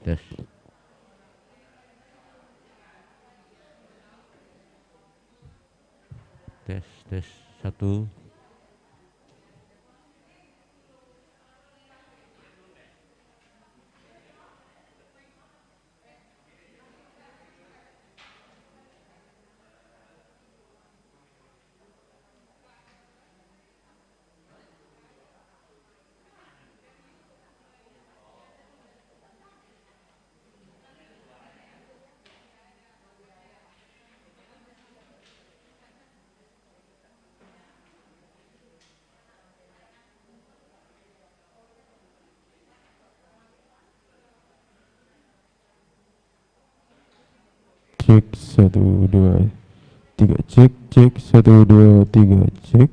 Tes, tes, satu. Cek 1 2 3, cek 1 2 3, cek.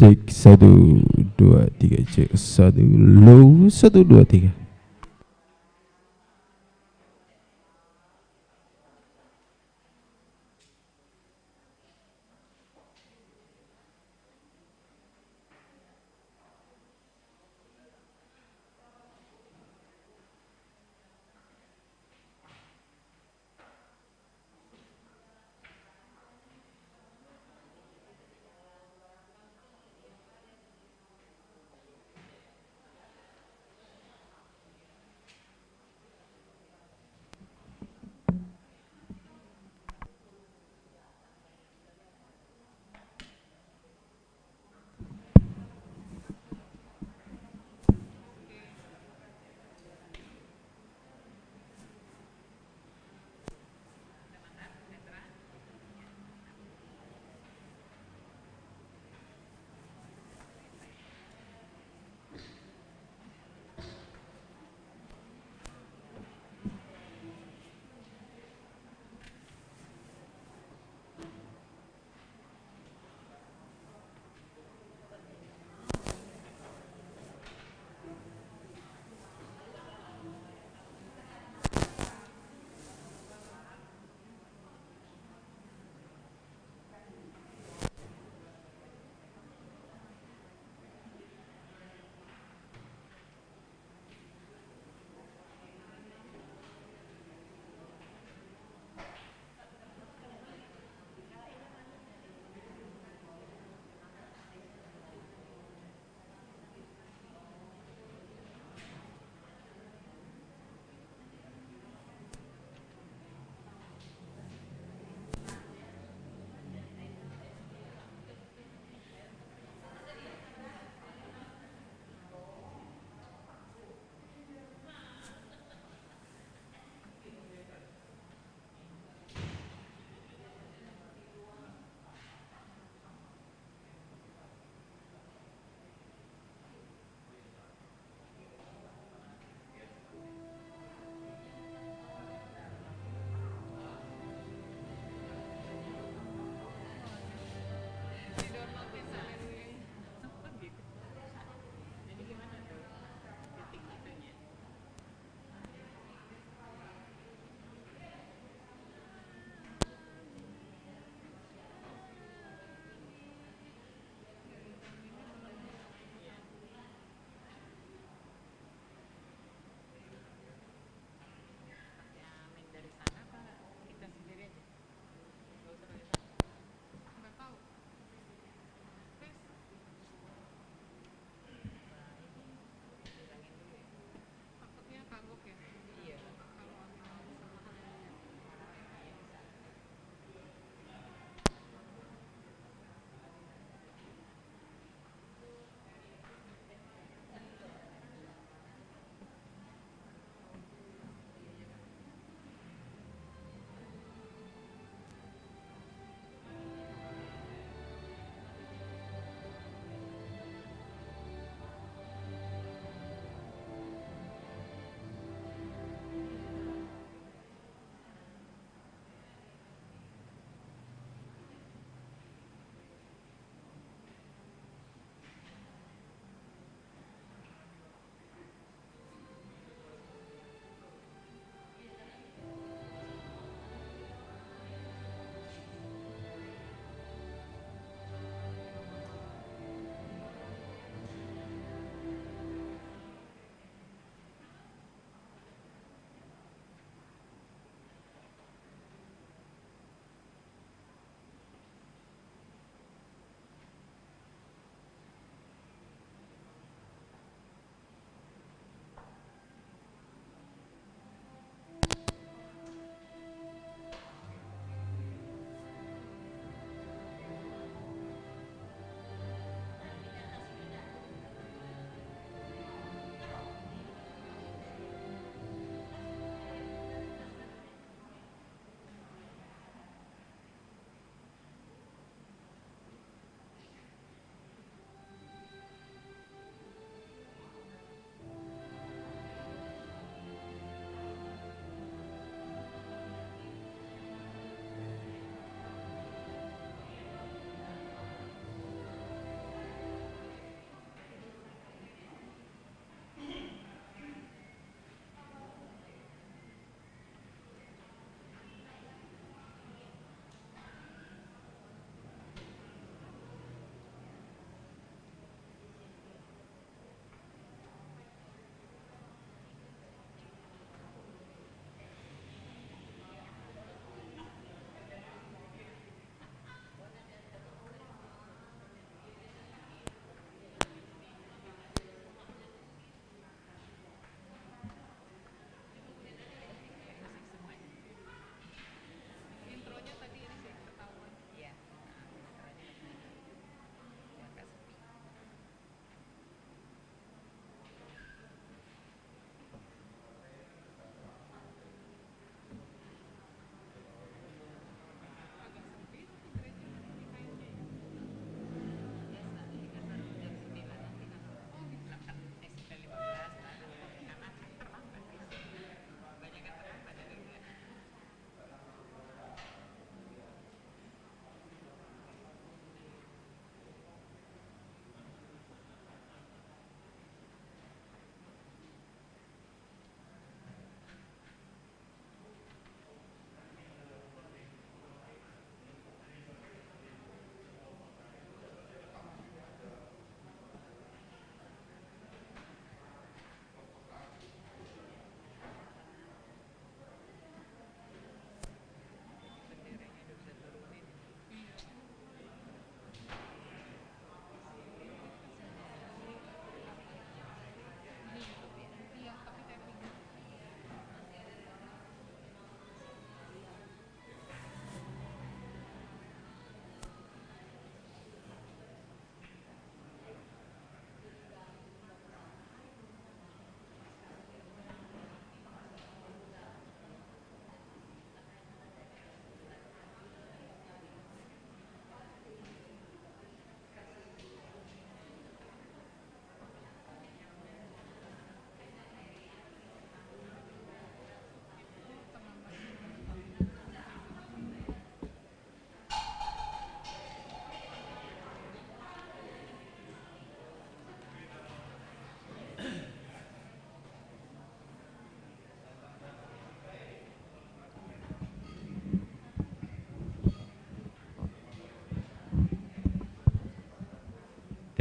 Cek 1 2 3, cek 1 2 3.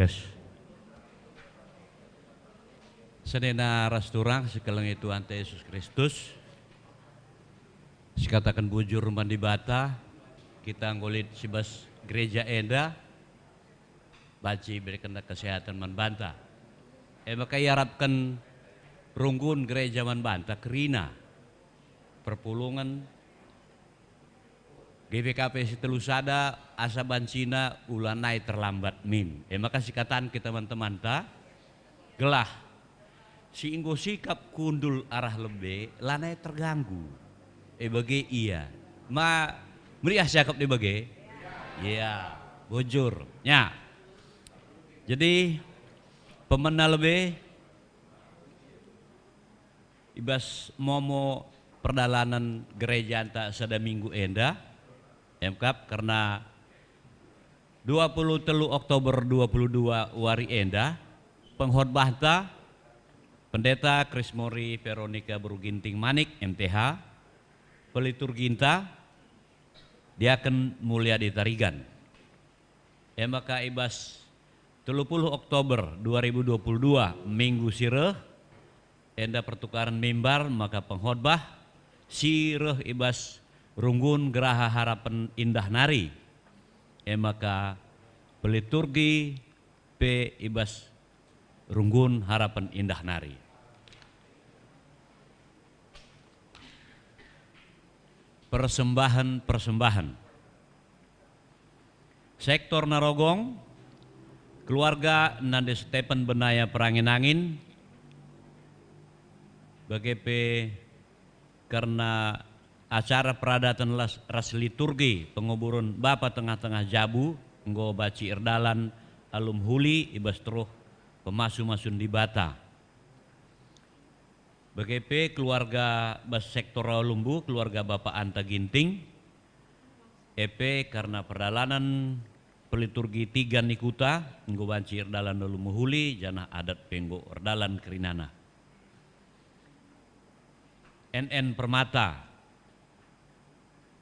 Tes. Sedena rasturang sekalian Tuhan Yesus Kristus. Sikatakan bujur mandi bata, kita ngolit sibas gereja enda, baci berikan kesehatan manbanta. Maka harapkan runggun gereja manbanta kerina, perpulungan GBKP Situlusada asa bancina ulanai terlambat min. Maka sikatan kita teman-teman ta gelah si inggo sikap kundul arah lebih lanai terganggu. Bagi iya. Meriah cakap di bagi? Iya, bujur. Ya. Jadi pemena lebih ibas momo perdalanan gereja anta sada minggu enda MKAP karena 23 Oktober 22 wari enda penghormatan Pendeta Krismori Veronica Beruginting Manik MTH peliturginta dia akan mulia di Tarigan. Maka ibas 30 Oktober 2022 minggu sireh enda pertukaran mimbar maka pengkhotbah sireh ibas runggun geraha harapan indah nari. Maka peliturgi p ibas runggun harapan indah nari. Persembahan. Sektor Narogong, keluarga Nande Stephen Benaya Perangin-Angin, BGP karena acara peradatan ras liturgi penguburan Bapa Tengah-Tengah Jabu, nggo baci erdalan alum huli ibas teruh pemasu-masun di Bata. BGP keluarga Bas Sektor Lumbu, keluarga Bapak Anta Ginting, EP karena perdalanan peliturgi tiga nikuta, nggo banci erdalan alum huli, janah adat penggo erdalan kerinana. NN Permata,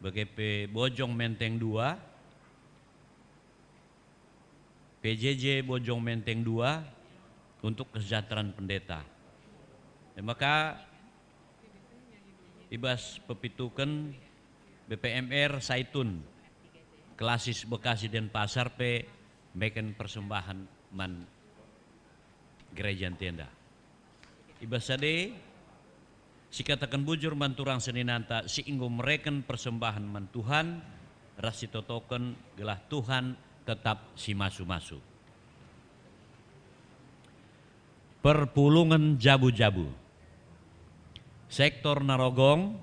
BGP Bojong Menteng 2, PJJ Bojong Menteng 2 untuk kesejahteraan pendeta. Maka ibas pepitukan BPMR Saitun Klasis Bekasi dan Pasar P meken persembahan man gereja tenda. Ibas sade sikatakan bujur manturang seninanta si inggo mereken persembahan man Tuhan rasi totoken gelah Tuhan tetap si masu-masu. Perpulungan jabu-jabu. Sektor Narogong,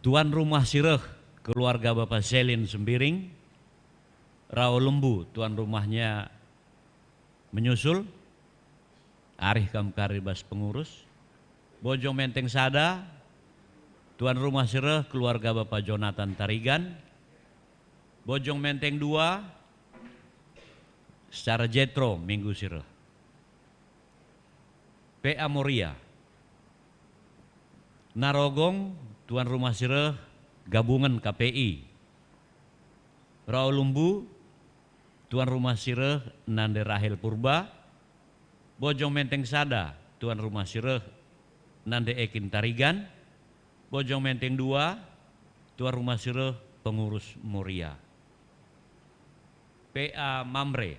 tuan rumah sireh keluarga Bapak Selin Sembiring, Rao Lembu tuan rumahnya menyusul, Arih Kamkaribas pengurus, Bojong Menteng Sada, tuan rumah sireh keluarga Bapak Jonathan Tarigan, Bojong Menteng 2, secara jetro minggu sireh, PA Moria, Narogong tuan rumah sireh gabungan KPI, Rao Lumbu tuan rumah sireh Nande Rahel Purba, Bojong Menteng Sada tuan rumah sireh Nande Ekin Tarigan, Bojong Menteng 2 tuan rumah sireh pengurus Moria, PA Mamre,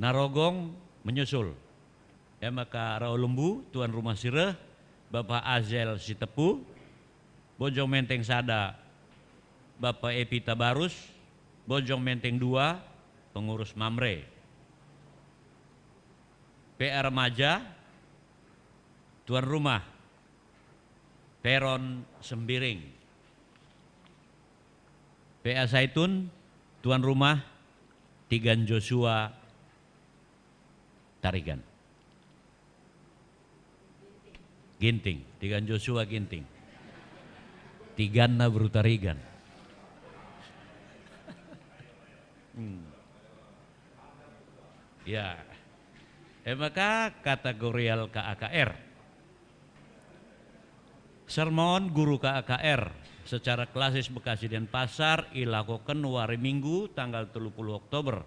Narogong menyusul. Maka Rao Lembu tuan rumah sireh Bapak Azel Sitepu, Bojong Menteng Sada Bapak Epi Tabarus, Bojong Menteng 2 pengurus Mamre, PA Remaja tuan rumah Peron Sembiring, PA Saitun tuan rumah Tigan Joshua Tarigan. Ginting, Tigan Joshua Ginting. Tiganna Brutarigan. Ya. Maka kategorial KAKR. Sermon guru KAKR secara klasis Bekasi Denpasar ilakokan hari Minggu tanggal 30 Oktober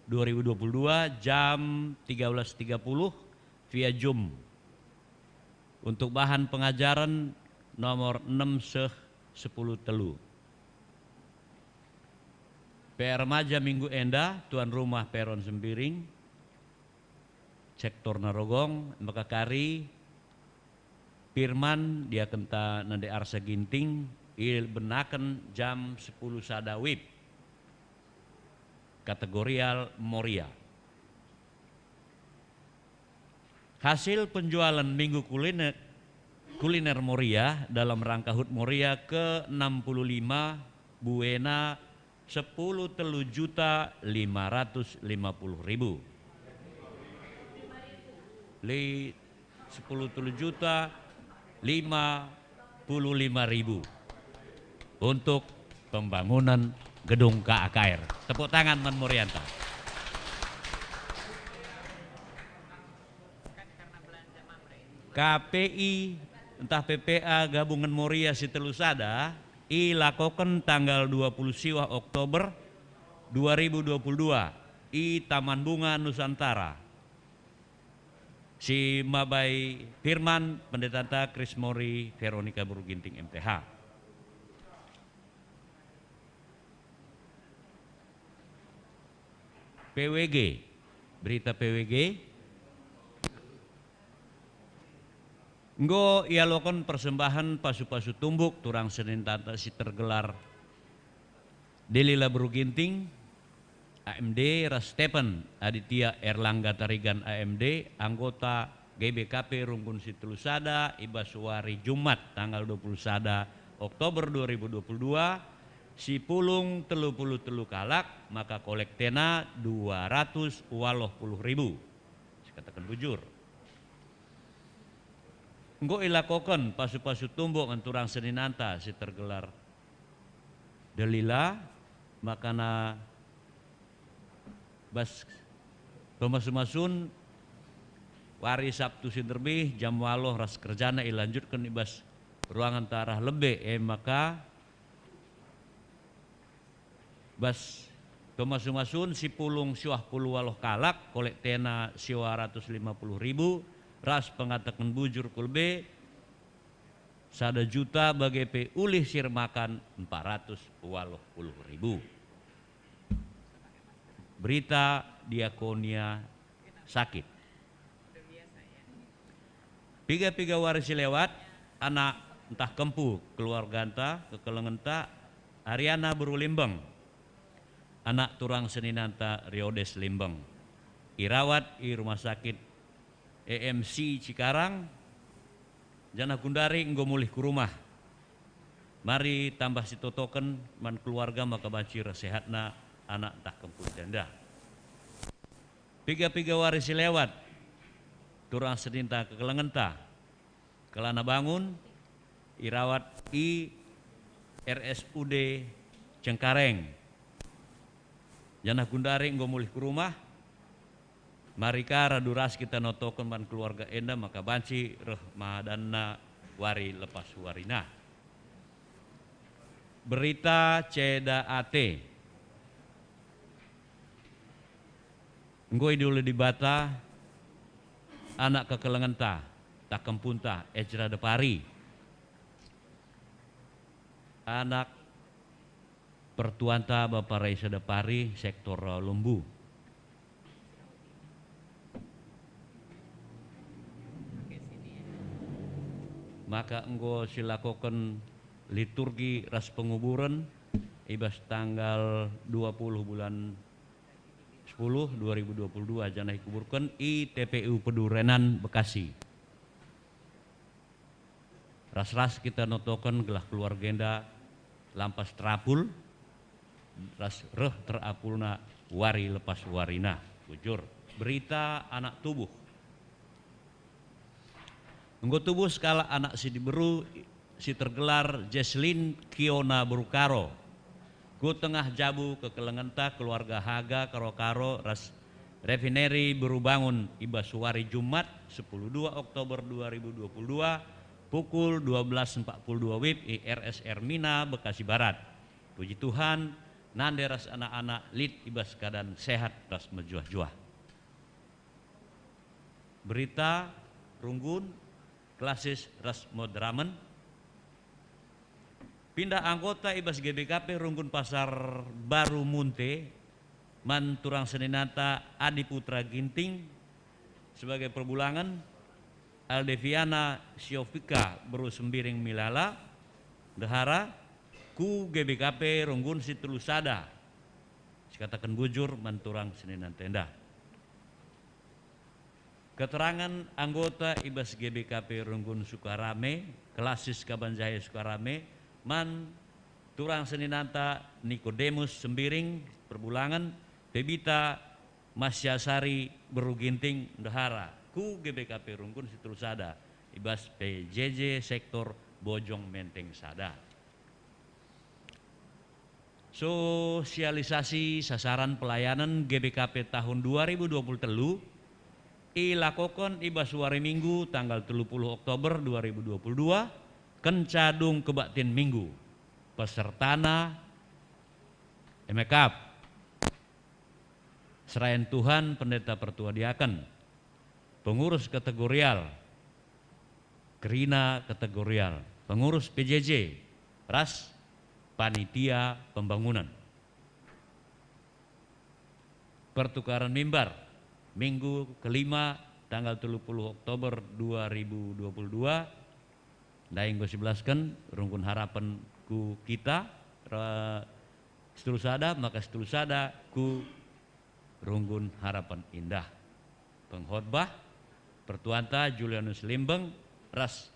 2022 jam 13.30 via Zoom untuk bahan pengajaran nomor 6 10 telu. PR Remaja Minggu Enda, tuan rumah Peron Sembiring, sektor Narogong, Mekakari, Firman, dia kenta nande Arsa Ginting, il benaken jam 10 sadawib, kategorial Moria. Hasil penjualan Minggu Kuliner Moria dalam rangka HUT Moria ke-65 Buena 10 telu juta 550.000. 10 telu juta 55.000 untuk pembangunan gedung KAKR. Tepuk tangan Man Morianta. KPI entah PPA gabungan Moria si Telusada ilakokan tanggal 20 siwah Oktober 2022 i Taman Bunga Nusantara. Si Mabai Firman, Pendeta Kris Mori, Veronica Buruginting MTH. PWG, berita PWG. Nggo ialokon persembahan pasu-pasu tumbuk turang Senin tata si tergelar Delila Buruginting, AMD Rastepen Aditya Erlangga Tarigan AMD, anggota GBKP Rungkun Situlusada, Ibasuari Jumat tanggal 21 Oktober 2022, si pulung 33 kalak, maka kolektena 280.000. Saya katakan bujur. Engko ilakokan pasu-pasu tumbuk anturang Seninanta si tergelar Delila, makana bas pemasu-masun wari Sabtu sinterbih jam waloh ras kerjana ilanjutkan ibas ruangan tarah lebih maka bas pemasu-masun si pulung siwah puluh waloh kalak kolek tena siwa 150.000 ras pengatakan bujur kulbe 1 juta bagi ulih sir makan 480.000. Berita diakonia sakit. Piga-piga warisi lewat anak entah kempu keluarga enta kekelengenta Ariana Berulimbeng, anak turang Seninanta Riodes Limbeng, irawat di rumah sakit EMC Cikarang, jana kundari enggo mulih ke rumah. Mari tambah si totoken man keluarga maka bacir sehatna anak tak kempul tenda. Piga-piga warisi lewat turang Seninta kekelengenta kelana bangun irawat i RSUD Cengkareng, jana kundari enggo mulih ke rumah. Mari kara duras kita notokan man keluarga enda maka banci rahmadanna wari lepas warina. Berita Ceda AT. Ngoi dulu di Bata anak kekelengenta tak kempunta Ejra Depari. Anak pertuanta Bapak Raisa Depari sektor Lumbu. Maka enggo silakokan liturgi ras penguburan ibas tanggal 20 bulan 10 2022 jana dikuburkan i TPU Pedurenan Bekasi. Ras-ras kita notokan gelah keluargenda lampas terapul ras reh terapulna wari lepas warina bujur. Berita anak tubuh. Enggo tubuh skala anak si diberu si tergelar Jesslyn Kiona Berukaro. Ku tengah jabu ke kelengenta keluarga Haga Karo-Karo ras refineri berubangun ibasuari Jumat 12 Oktober 2022 pukul 12.42 WIB IRSR Mina, Bekasi Barat. Puji Tuhan, nande ras anak-anak lid ibas keadaan sehat ras mejuah-juah. Berita Runggun klasis ras modramen. Pindah anggota ibas GBKP Runggun Pasar Baru Munte Manturang Seninata Adi Putra Ginting sebagai perbulangan Aldeviana Siofika Beru Sembiring Milala Dehara ku GBKP Runggun Situlusada dikatakan bujur Manturang Seninan Tenda. Keterangan anggota ibas GBKP Runggun Sukarame klasis Kabanjaya Sukarame Man Turang Seninanta Nikodemus Sembiring perbulangan Bebita Masyasari Beruginting Dehara ku GBKP Runggun Situlusada ibas PJJ sektor Bojong Menteng Sada. Sosialisasi sasaran pelayanan GBKP tahun 2023 ilakokon ibas hari Minggu tanggal 30 Oktober 2022 kencadung kebaktin Minggu pesertana emekap Serayan Tuhan Pendeta Pertua Diaken pengurus kategorial Kerina kategorial pengurus PJJ ras panitia pembangunan pertukaran mimbar Minggu kelima tanggal 30 Oktober 2022 daing gosibelaskan rungkun harapan ku kita setulusada maka setulusada ku rungkun harapan indah pengkhotbah Pertuanta Julianus Limbeng ras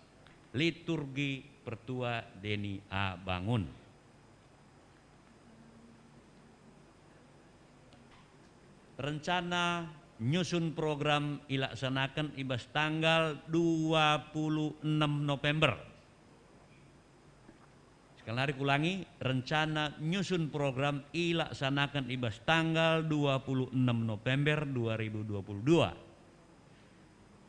liturgi Pertua Deni A Bangun. Rencana nyusun program ilaksanakan ibas tanggal 26 November. Sekali lagi ulangi, rencana nyusun program ilaksanakan ibas tanggal 26 November 2022.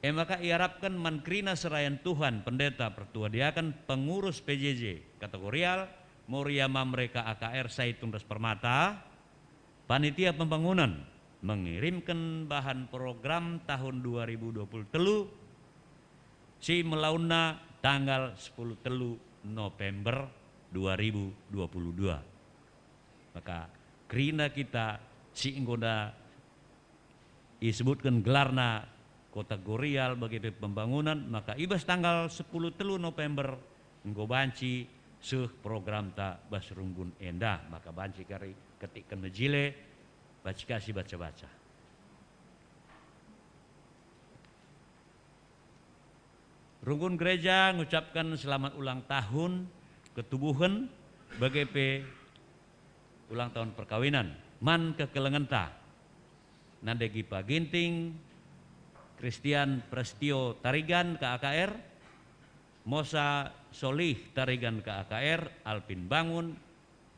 Maka iharapkan Mankrina Serayan Tuhan Pendeta Pertua Diaken pengurus PJJ kategorial Moriama mereka AKR Saitun Ras Permata panitia pembangunan mengirimkan bahan program tahun 2023 si melauna tanggal 10 telu November 2022. Maka kerina kita si inggoda disebutkan gelarna kategorial bagi pembangunan maka ibas tanggal 10 telu November enggo banci seuh program ta bas runggun endah maka banci kari ketikkan mejile baca kasih baca-baca. Rungkun gereja mengucapkan selamat ulang tahun ketubuhan BGP ulang tahun perkawinan man kekelengenta Nandegi Pak Ginting Christian Prestio Tarigan ke AKR Mosa Solih Tarigan ke AKR Alpin Bangun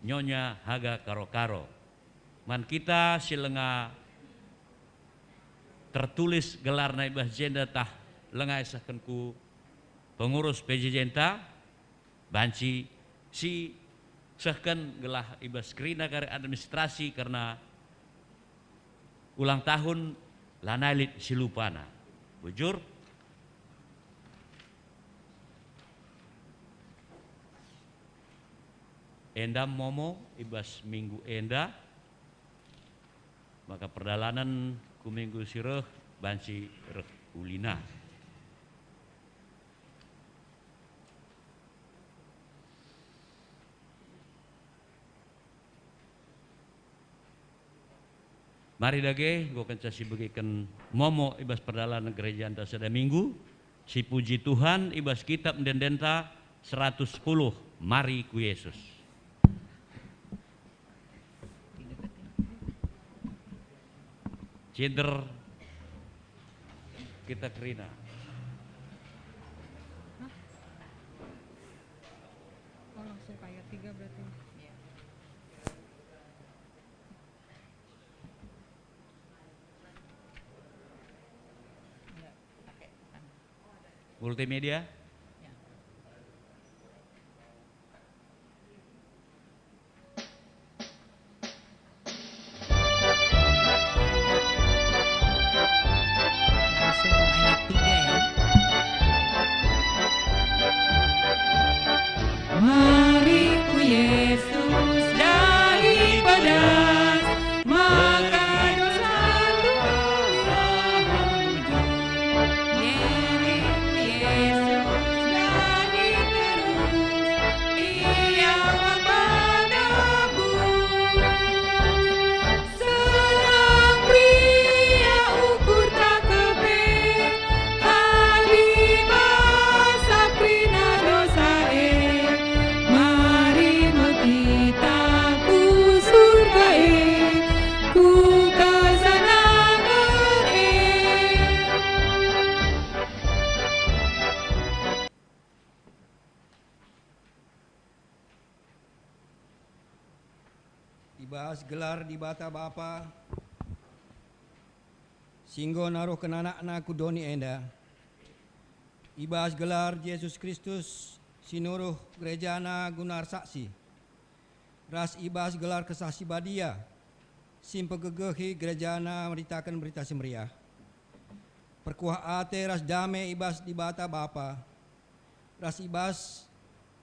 Nyonya Haga Karo-Karo man kita silenga tertulis gelar naibah jenda tah lenga isahkan ku pengurus PJJ enta banci si sahkan gelah ibas kerina kare administrasi karena ulang tahun lanailit silupana bujur enda momo ibas minggu enda maka perdalanan ku minggu sireh banci reh ulina. Mari dage gua kencasi bagikan momo ibas perdalanan gereja anta sada minggu si puji Tuhan ibas kitab mendendenta 110 mari ku Yesus. Ceder kita kerina. Oh langsung kayak 3 berarti. Multimedia? Ibas gelar di bata bapa singgo naruh kenanakna kudoni enda. Ibas gelar Yesus Kristus sinuruh gerejana gunar saksi. Ras ibas gelar kesaksi badia simpegegehi gerejana meritakan berita semeriah. Perkuah ate ras dame ibas di bata bapa. Ras ibas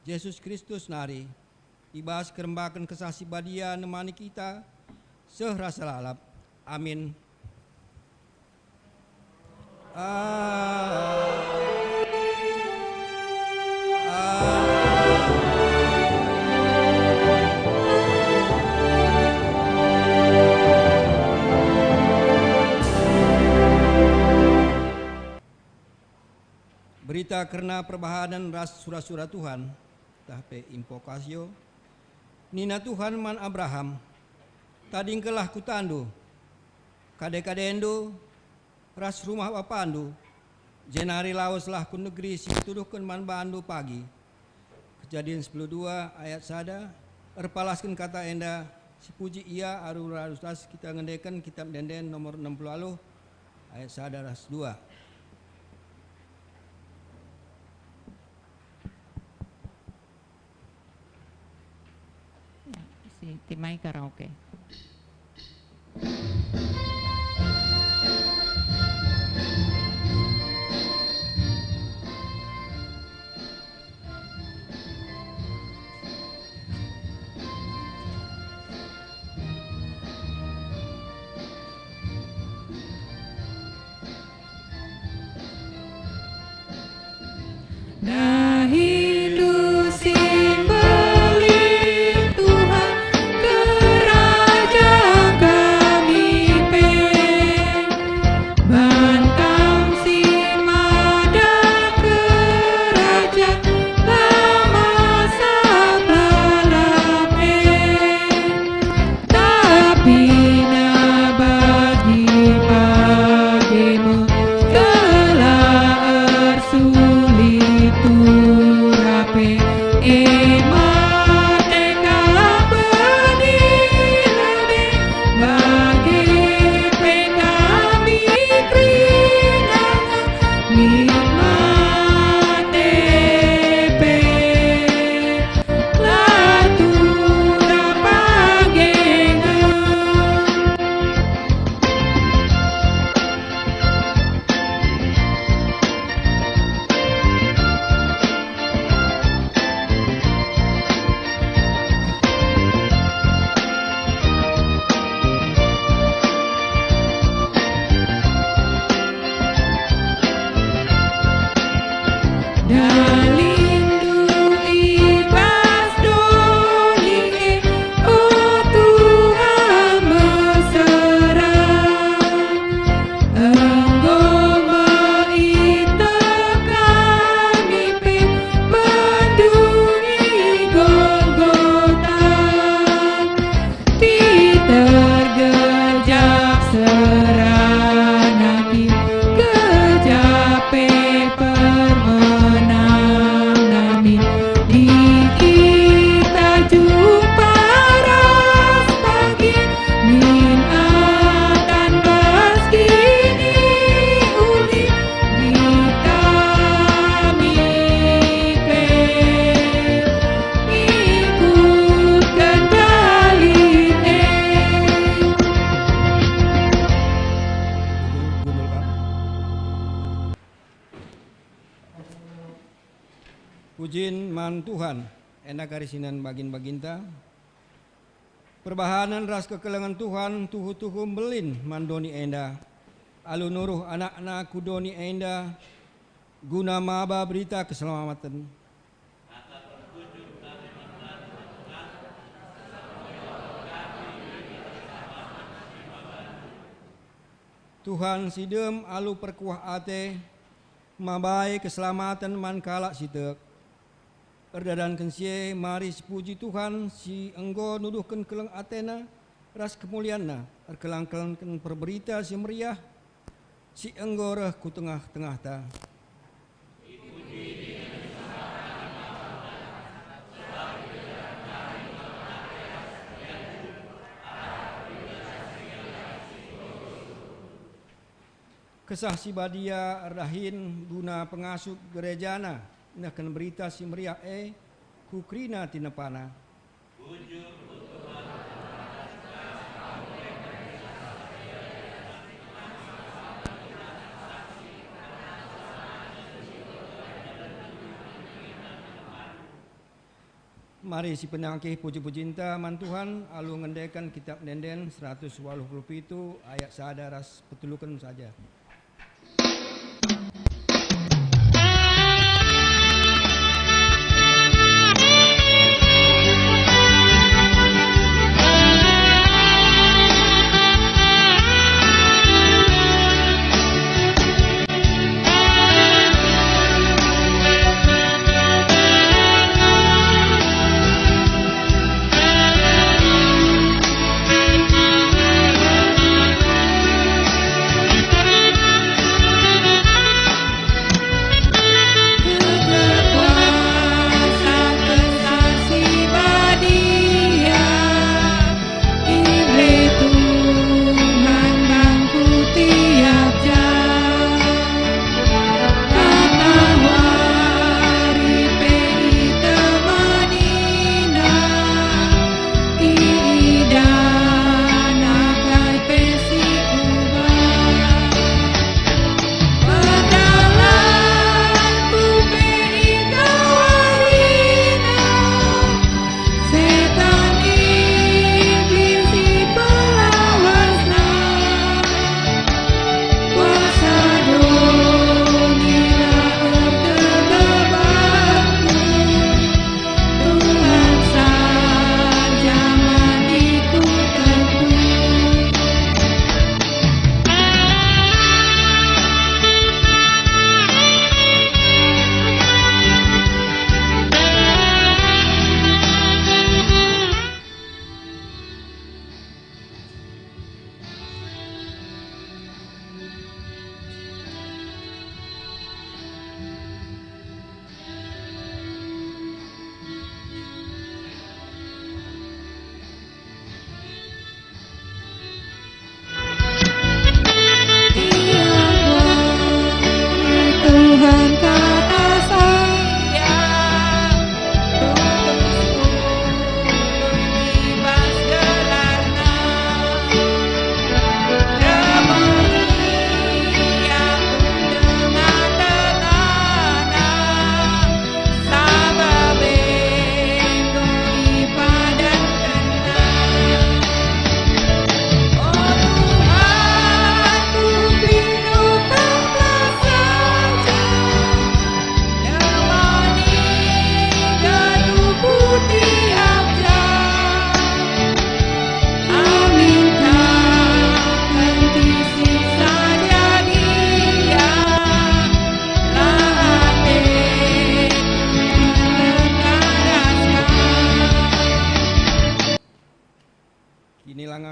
Yesus Kristus nari. Ibas kerembakan kesasi badia nemani kita sehrasa lalap. Amin. Berita karena perbahanan ras surah-surah Tuhan tahpe impokasio Nina Tuhan man Abraham tadingkelah kutandu kade-kadendo ras rumah bapandu jenari laoslah ku negeri si tuduhkeun man bandu pagi. Kejadian 10:2 ayat sada erpalaskeun kata enda si puji ia aru rarustas kita ngendekan kitab Denden nomor 60 aluh ayat sada ras 2. Si Timai Karaoke. Pujin man Tuhan, enak karisinan bagin-baginta. Perbahanan ras kekelengan Tuhan, tuhu-tuhu belin mandoni enda. Alu nuruh anak-anak kudoni enda, guna maba berita keselamatan. Tuhan sidem alu perkuah ate, mabai keselamatan man kalak sitek. Erdadan kensie mari sepuji Tuhan si enggo nuduhkan keleng atena ras kemulianna erkelang-kelang perberita si meriah si enggo reh ku tengah-tengah ta. Kesah si badia rahin guna pengasuh gerejana nakan berita si meriah kukrina tinepana. Mari si penangkih puji-pujinta man Tuhan alu ngendekan kitab Denden 187 ayat sadaras petulukan saja.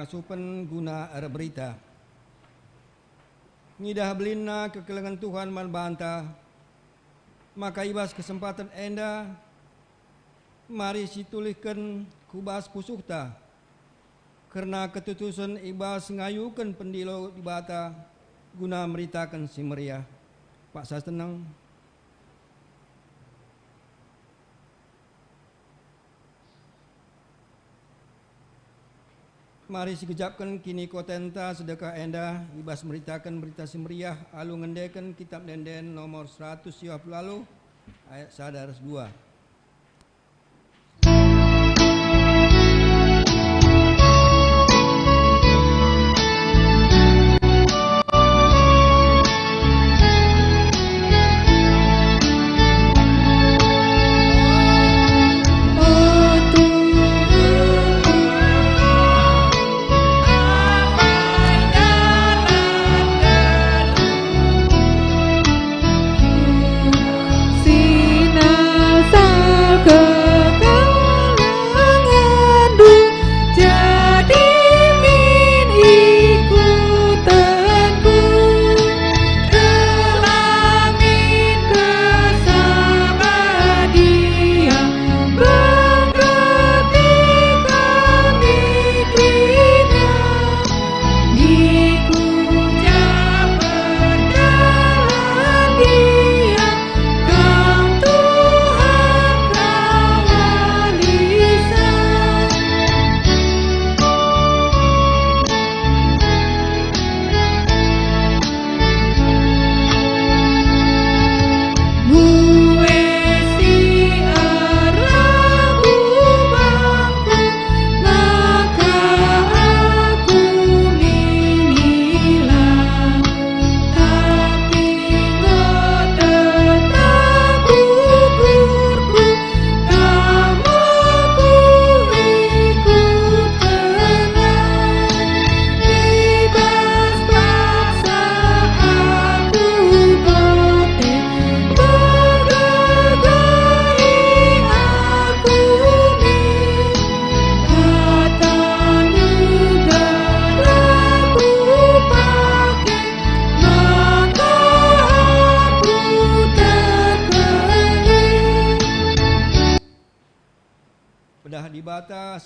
Supen guna berita. Ngidah belina kekelengan Tuhan man bantah. Maka ibas kesempatan enda. Mari situlihkan kubas pusukta. Karena ketutusan ibas ngayukan pendilo di bata. Guna meritakan si meriah. Pak saya tenang. Mari sekejapkan kini kotenta sedekah enda ibas meritakan berita semeriah alu ngendekan kitab Denden nomor 100 lalu ayat sadaras 2. Sinar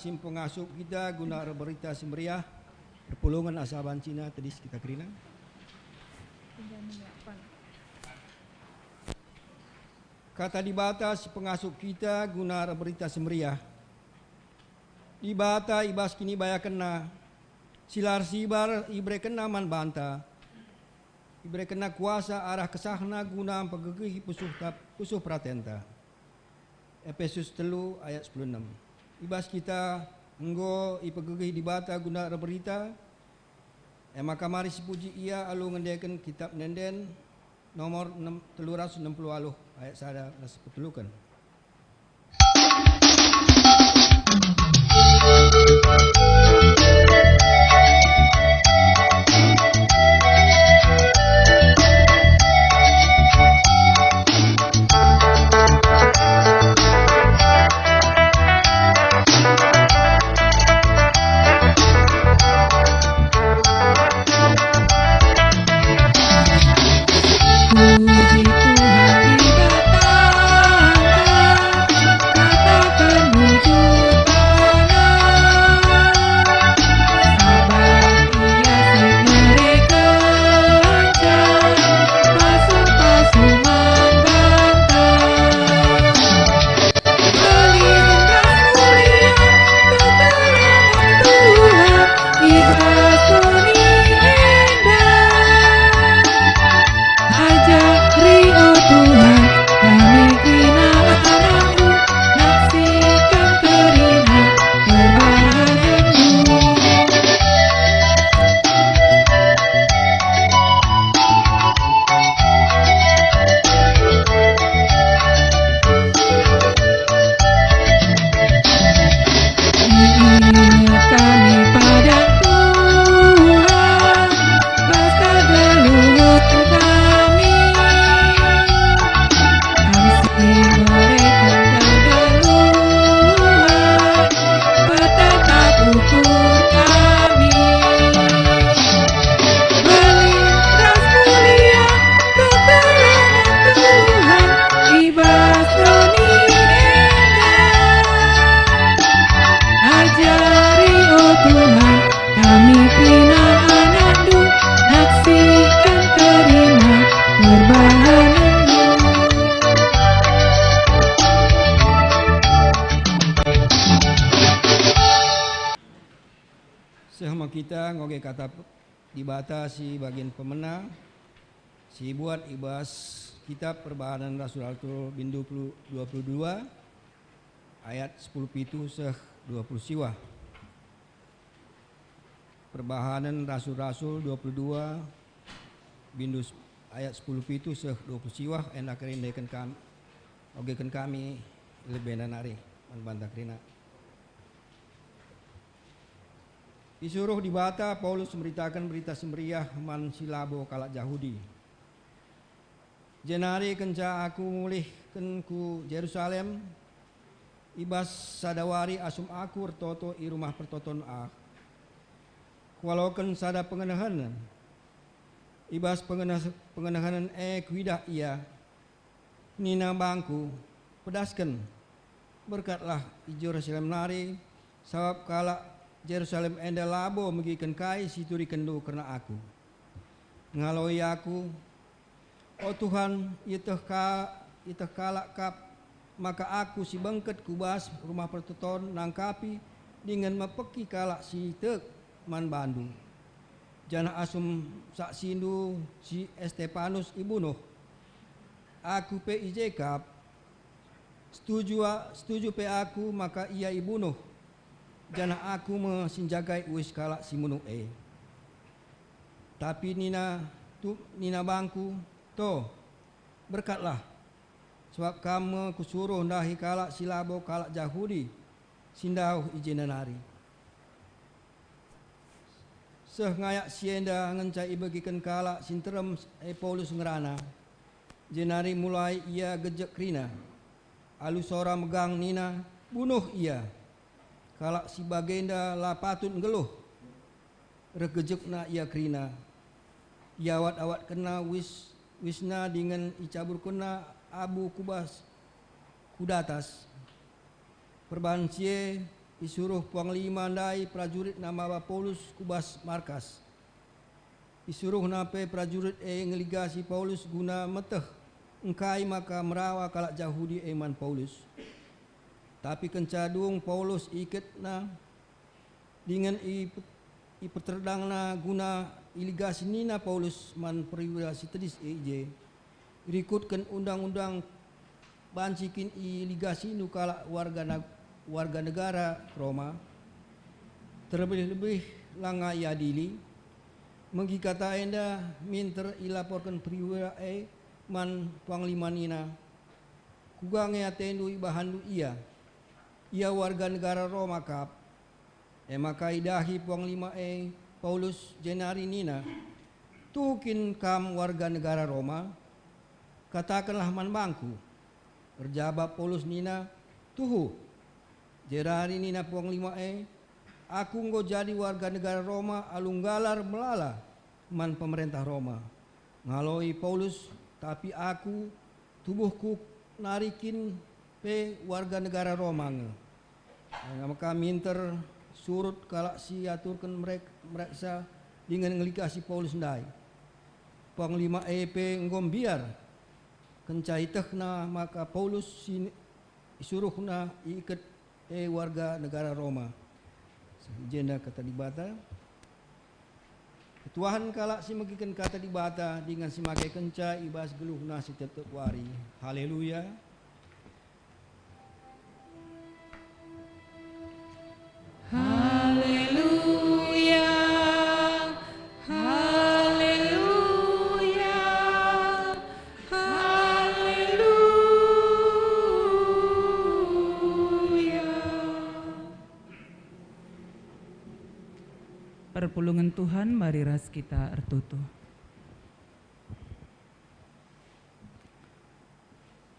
sim pengasuh kita guna berita semeriah perpulungan asaban Cina tadi kita kerina. 368. Kata dibata si pengasuh kita guna berita semeriah. Dibata ibas kini baya kena. Silar sibar ibre kena man banta. Ibre kena kuasa arah kesahna guna pegegih pusuh pratenta. Efesus 3 ayat 16. Ibas kita enggo ipegegih dibata guna berita. Maka mari sipuji ia alu ngendekan kitab nenden nomor 360 aluh ayat sada sepetulukan. Puji Tuhan didatangkan, katakan wujud tanah. Sabar ia si mereka kencang, pasu-pasu membantah. Melintas mulia keterangan Tuhan, ikhlas seni indah. Ajari oh Tuhan kami kina anakmu, naksikan terima perbahanmu. Ingat kami pada Tuhan, bangsa leluhur kami. Kasih mereka terdahuluan, bertetap ukur kami. Melintas mulia keterangan Tuhan, ibas seni indah. Ajari oh Tuhan kami kina anakmu, naksikan terima perbahananmu. Sehama kita ngoge kata dibata si bagian pemenang si buat ibas kitab perbahanan Rasul bindu 22 ayat 10 pitu seh 20 siwa. Perbahanan Rasul 22 bindu ayat 10 pitu seh 20 siwa enak rindekan kami ogekan kami lebih nanari bantah krina. Disuruh dibata Paulus memberitakan berita semeriah man silabo kalak Yahudi. Jenari kenca aku mulihkan ku Yerusalem. Ibas sadawari asum aku ertoto i rumah pertoton a. Kualokan sada pengenahanan. Ibas pengenahanan kuidah ia. Nina bangku pedaskan. Berkatlah i Yerusalem nari. Sabab kalak Yerusalem enda labo megikan kai situri kendo karena aku. Ngaloi aku. Oh Tuhan itah kalak kap. Maka aku si bengket kubas rumah pertoton nangkapi dengan mepeki kalak si tek man Bandung. Jana asum sak sindu si Estepanus ibunuh. Aku pe ijekap. Setuju pe aku maka ia ibunuh. Jana aku mesinjagai uis kalak si munuh Tapi nina bangku to berkatlah. Sebab kamu kusuruh ndahi kalak silabo kalak Yahudi sindau ijenanari. Seh ngayak sienda ngencai bagikan kalak sinterem Paulus ngerana. Jenari mulai ia gejek krina. Alu sora megang nina bunuh ia. Kalak si bagenda la patut ngeluh. Regejek na ia krina. Iawat awat kena wisna dengan icabur kena abu kubas kudatas. Perbahan sie Isuruh Panglima ndai prajurit nama Paulus kubas markas. Isuruh nape prajurit ngeligasi Paulus guna meteh engkai maka merawa kalak Yahudi eman Paulus. Tapi kencadung Paulus iket na dengan i peterdang na guna iligasi nina Paulus man perwira si tedis EJ. Rikutkan undang-undang bancikin iligasi nu kalak warga negara Roma. Terlebih-lebih langa iadili. Mengki kata enda minter ilaporkan perwira man Panglima nina. Kugange atendu ibahandu ia. Ia warga negara Roma kap. Maka idahi Panglima Paulus jenari nina. Tukin kam warga negara Roma. Katakanlah man bangku. Berjawab Paulus nina. Tuhu. Jenari nina Panglima aku nggo jadi warga negara Roma alunggalar melala man pemerintah Roma. Ngaloi Paulus tapi aku tubuhku narikin warga negara Roma nge. Maka minter surut kalak si aturkan mereka dengan ngelikasi Paulus ndai. Panglima penggom biar kencai tehna maka Paulus suruhna iket warga negara Roma. Jenda kata dibata. Tuhan kalak si magikan kata dibata dengan si makai kenca ibas geluh nasi tetep wari. Haleluya. Haleluya, haleluya, haleluya. Perpulungan Tuhan mari ras kita ertutu.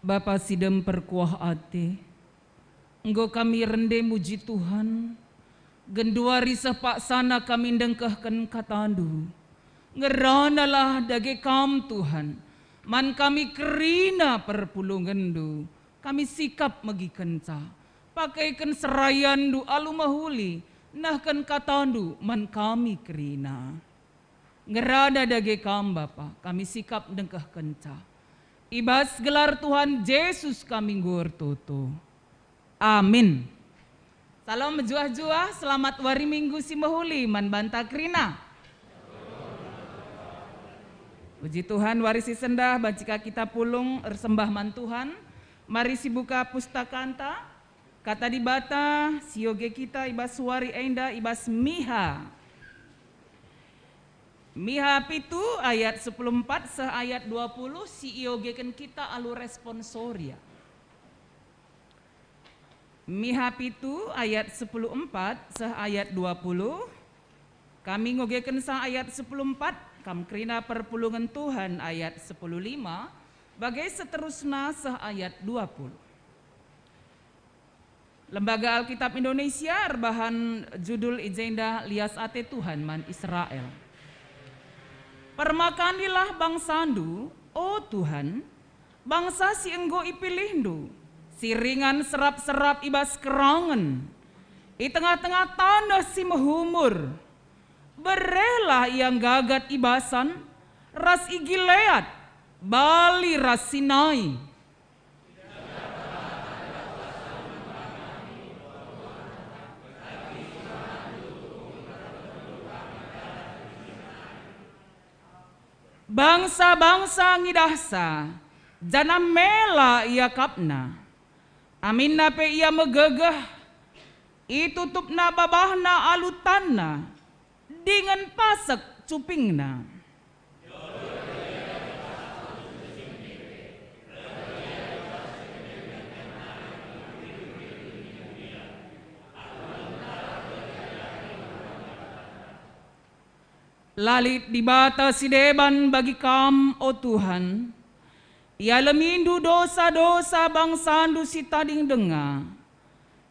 Bapa sidem perkuah ati, enggo kami rende muji Tuhan. Genduari sepak sana kami dengkehkan katandu. Ngeranalah dage kam Tuhan. Man kami kerina perpulungan du. Kami sikap megi kenca. Pakaikan serayan du alu mahuli. Nahkan katandu man kami kerina. Ngerada dage kam Bapa. Kami sikap dengkeh kenca. Ibas gelar Tuhan Yesus kami nggur tutu. Amin. Salam menjuah-juah, selamat wari minggu si mahuli, man banta krina. Puji Tuhan, warisi sendah, bacika kita pulung, ersembah man Tuhan. Mari si buka pustakanta, kata dibata, sioge kita ibas wari enda, ibas Miha. Miha pitu ayat 14 se ayat 20, si iogeken kita alu responsoria. Miha pitu ayat 14 sah ayat 20. Kami ngogeken sah ayat 14 kam krina perpulungan Tuhan ayat 15 bagai seterusnya sah ayat 20. Lembaga Alkitab Indonesia rebahan judul ijenda lias ate Tuhan man Israel. Permakanilah bangsandu, oh Tuhan, bangsa si enggo ipilihndu. Siringan serap-serap ibas kerangan. Di tengah-tengah tanah si mehumur. Berelah yang gagat ibasan. Ras igileat. Bali ras Sinai. Bangsa-bangsa ngidahsa. Jana mela ia kapna. Amin nape ia megegah, itutupna babahna alutanna, dengan pasek cupingna. Lalit dibata si deban bagi kam, o Tuhan. Ia lemindu dosa-dosa bangsandu si tading denga.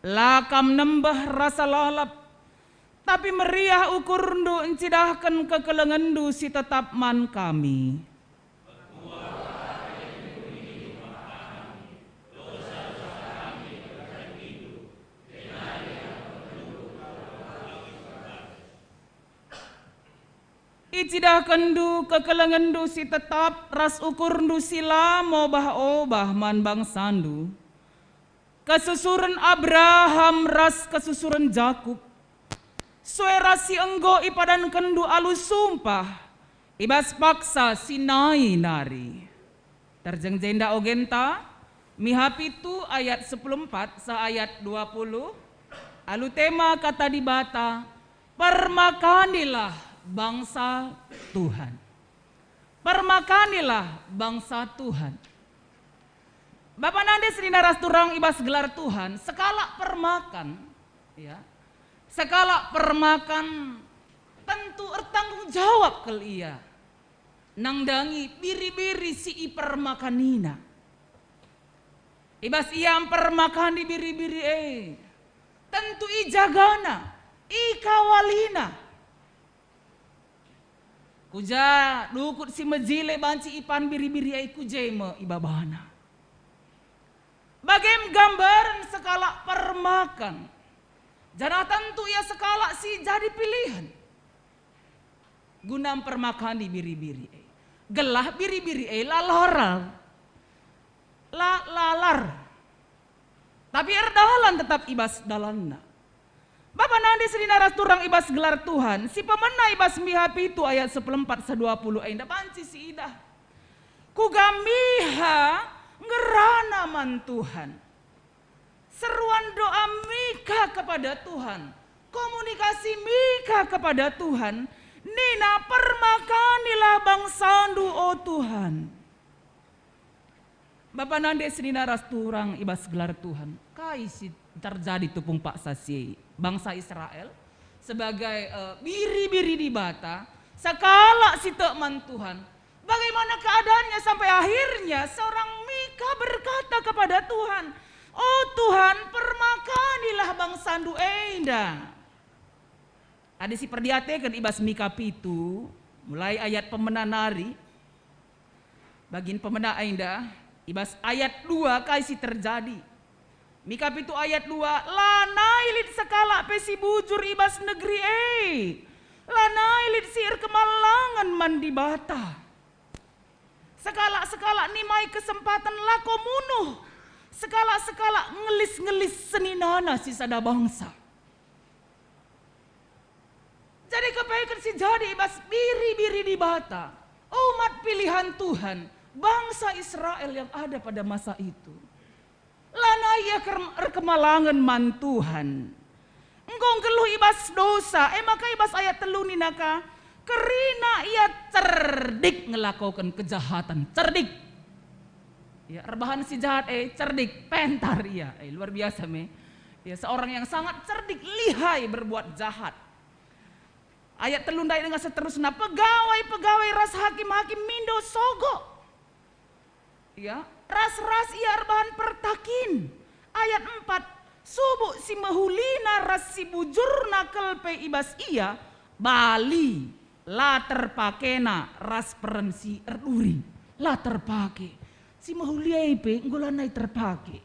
Lakam nembah rasa lalap. Tapi meriah ukurndu encidahkan kekelengendu si tetap man kami. Icidah kendu kekelengendu si tetap ras ukur ndu sila mobah obah man bangsandu. Kesusuren Abraham ras kesusuren Jakub. Suerasi enggo ipadan kendu alus sumpah. Ibas paksa sinai nari. Terjeng jenda ogenta mihapitu ayat 14 sa ayat 20. Alu tema kata dibata permakanilah bangsa Tuhan. Permakanilah bangsa Tuhan. Bapak Nande Sri Naras Turang ibas gelar Tuhan, sekala permakan, ya, sekala permakan tentu ertanggung jawab kel ia. Nangdangi biri-biri si ipermakanina. Ibas ia permakani biri-biri tentu ijagana, ikawalina. Kuja dukut si mejile banci ipan biri-biri ai kujema ibabana. Bagem gambaran sekala permakan. Jana tentu ia sekala si jadi pilihan. Guna permakan di biri-biri ai. Gelah biri-biri ai lalar. Lalar. Tapi erdalan tetap ibas dalanna. Bapak Nandi Sri Naras Turang ibas gelar Tuhan, si pemena ibas mihapi itu ayat 14 se-20 ainda panci si idah. Kugamiha ngerana man Tuhan. Seruan doa Mika kepada Tuhan, komunikasi Mika kepada Tuhan, nina permakanilah bangsandu oh Tuhan. Bapak Nandi Sri Naras Turang ibas gelar Tuhan, kaisi terjadi tupung Pak Sasi bangsa Israel sebagai biri-biri di bata sekala si tekman Tuhan. Bagaimana keadaannya sampai akhirnya seorang Mika berkata kepada Tuhan, oh Tuhan permakanilah bangsandu enda. Ada si perdiatekan ibas Mika pitu mulai ayat pemenanari bagian pemena enda ibas ayat 2 kaisi terjadi. Mika pitu ayat 2, lanailit sekala pesi bujur ibas negeri lanailit siir kemalangan mandi bata. Sekala-sekala nimai kesempatan lako munuh. Sekala-sekala ngelis-ngelis seninana si sada bangsa. Jadi kebaikan si jadi ibas biri-biri di bata. Umat pilihan Tuhan, bangsa Israel yang ada pada masa itu. Lanaya kemalangan man Tuhan. Enggong geluh ibas dosa, maka ibas ayat telu ninaka. Kerina ia cerdik ngelakukan kejahatan, cerdik. Ya, rebahan si jahat cerdik, pentar ia, luar biasa me. Ya, seorang yang sangat cerdik, lihai berbuat jahat. Ayat telundai dengan seterusnya, pegawai-pegawai ras hakim-hakim mindo sogo. Ya, ras-ras ia rebahan pertakin. Ayat 4, subuh si mahulina ras si bujurna kelpe ibas ia, bali. La terpakena ras perensi erduri. La terpake. Si mahuliai pe nggolanai terpake.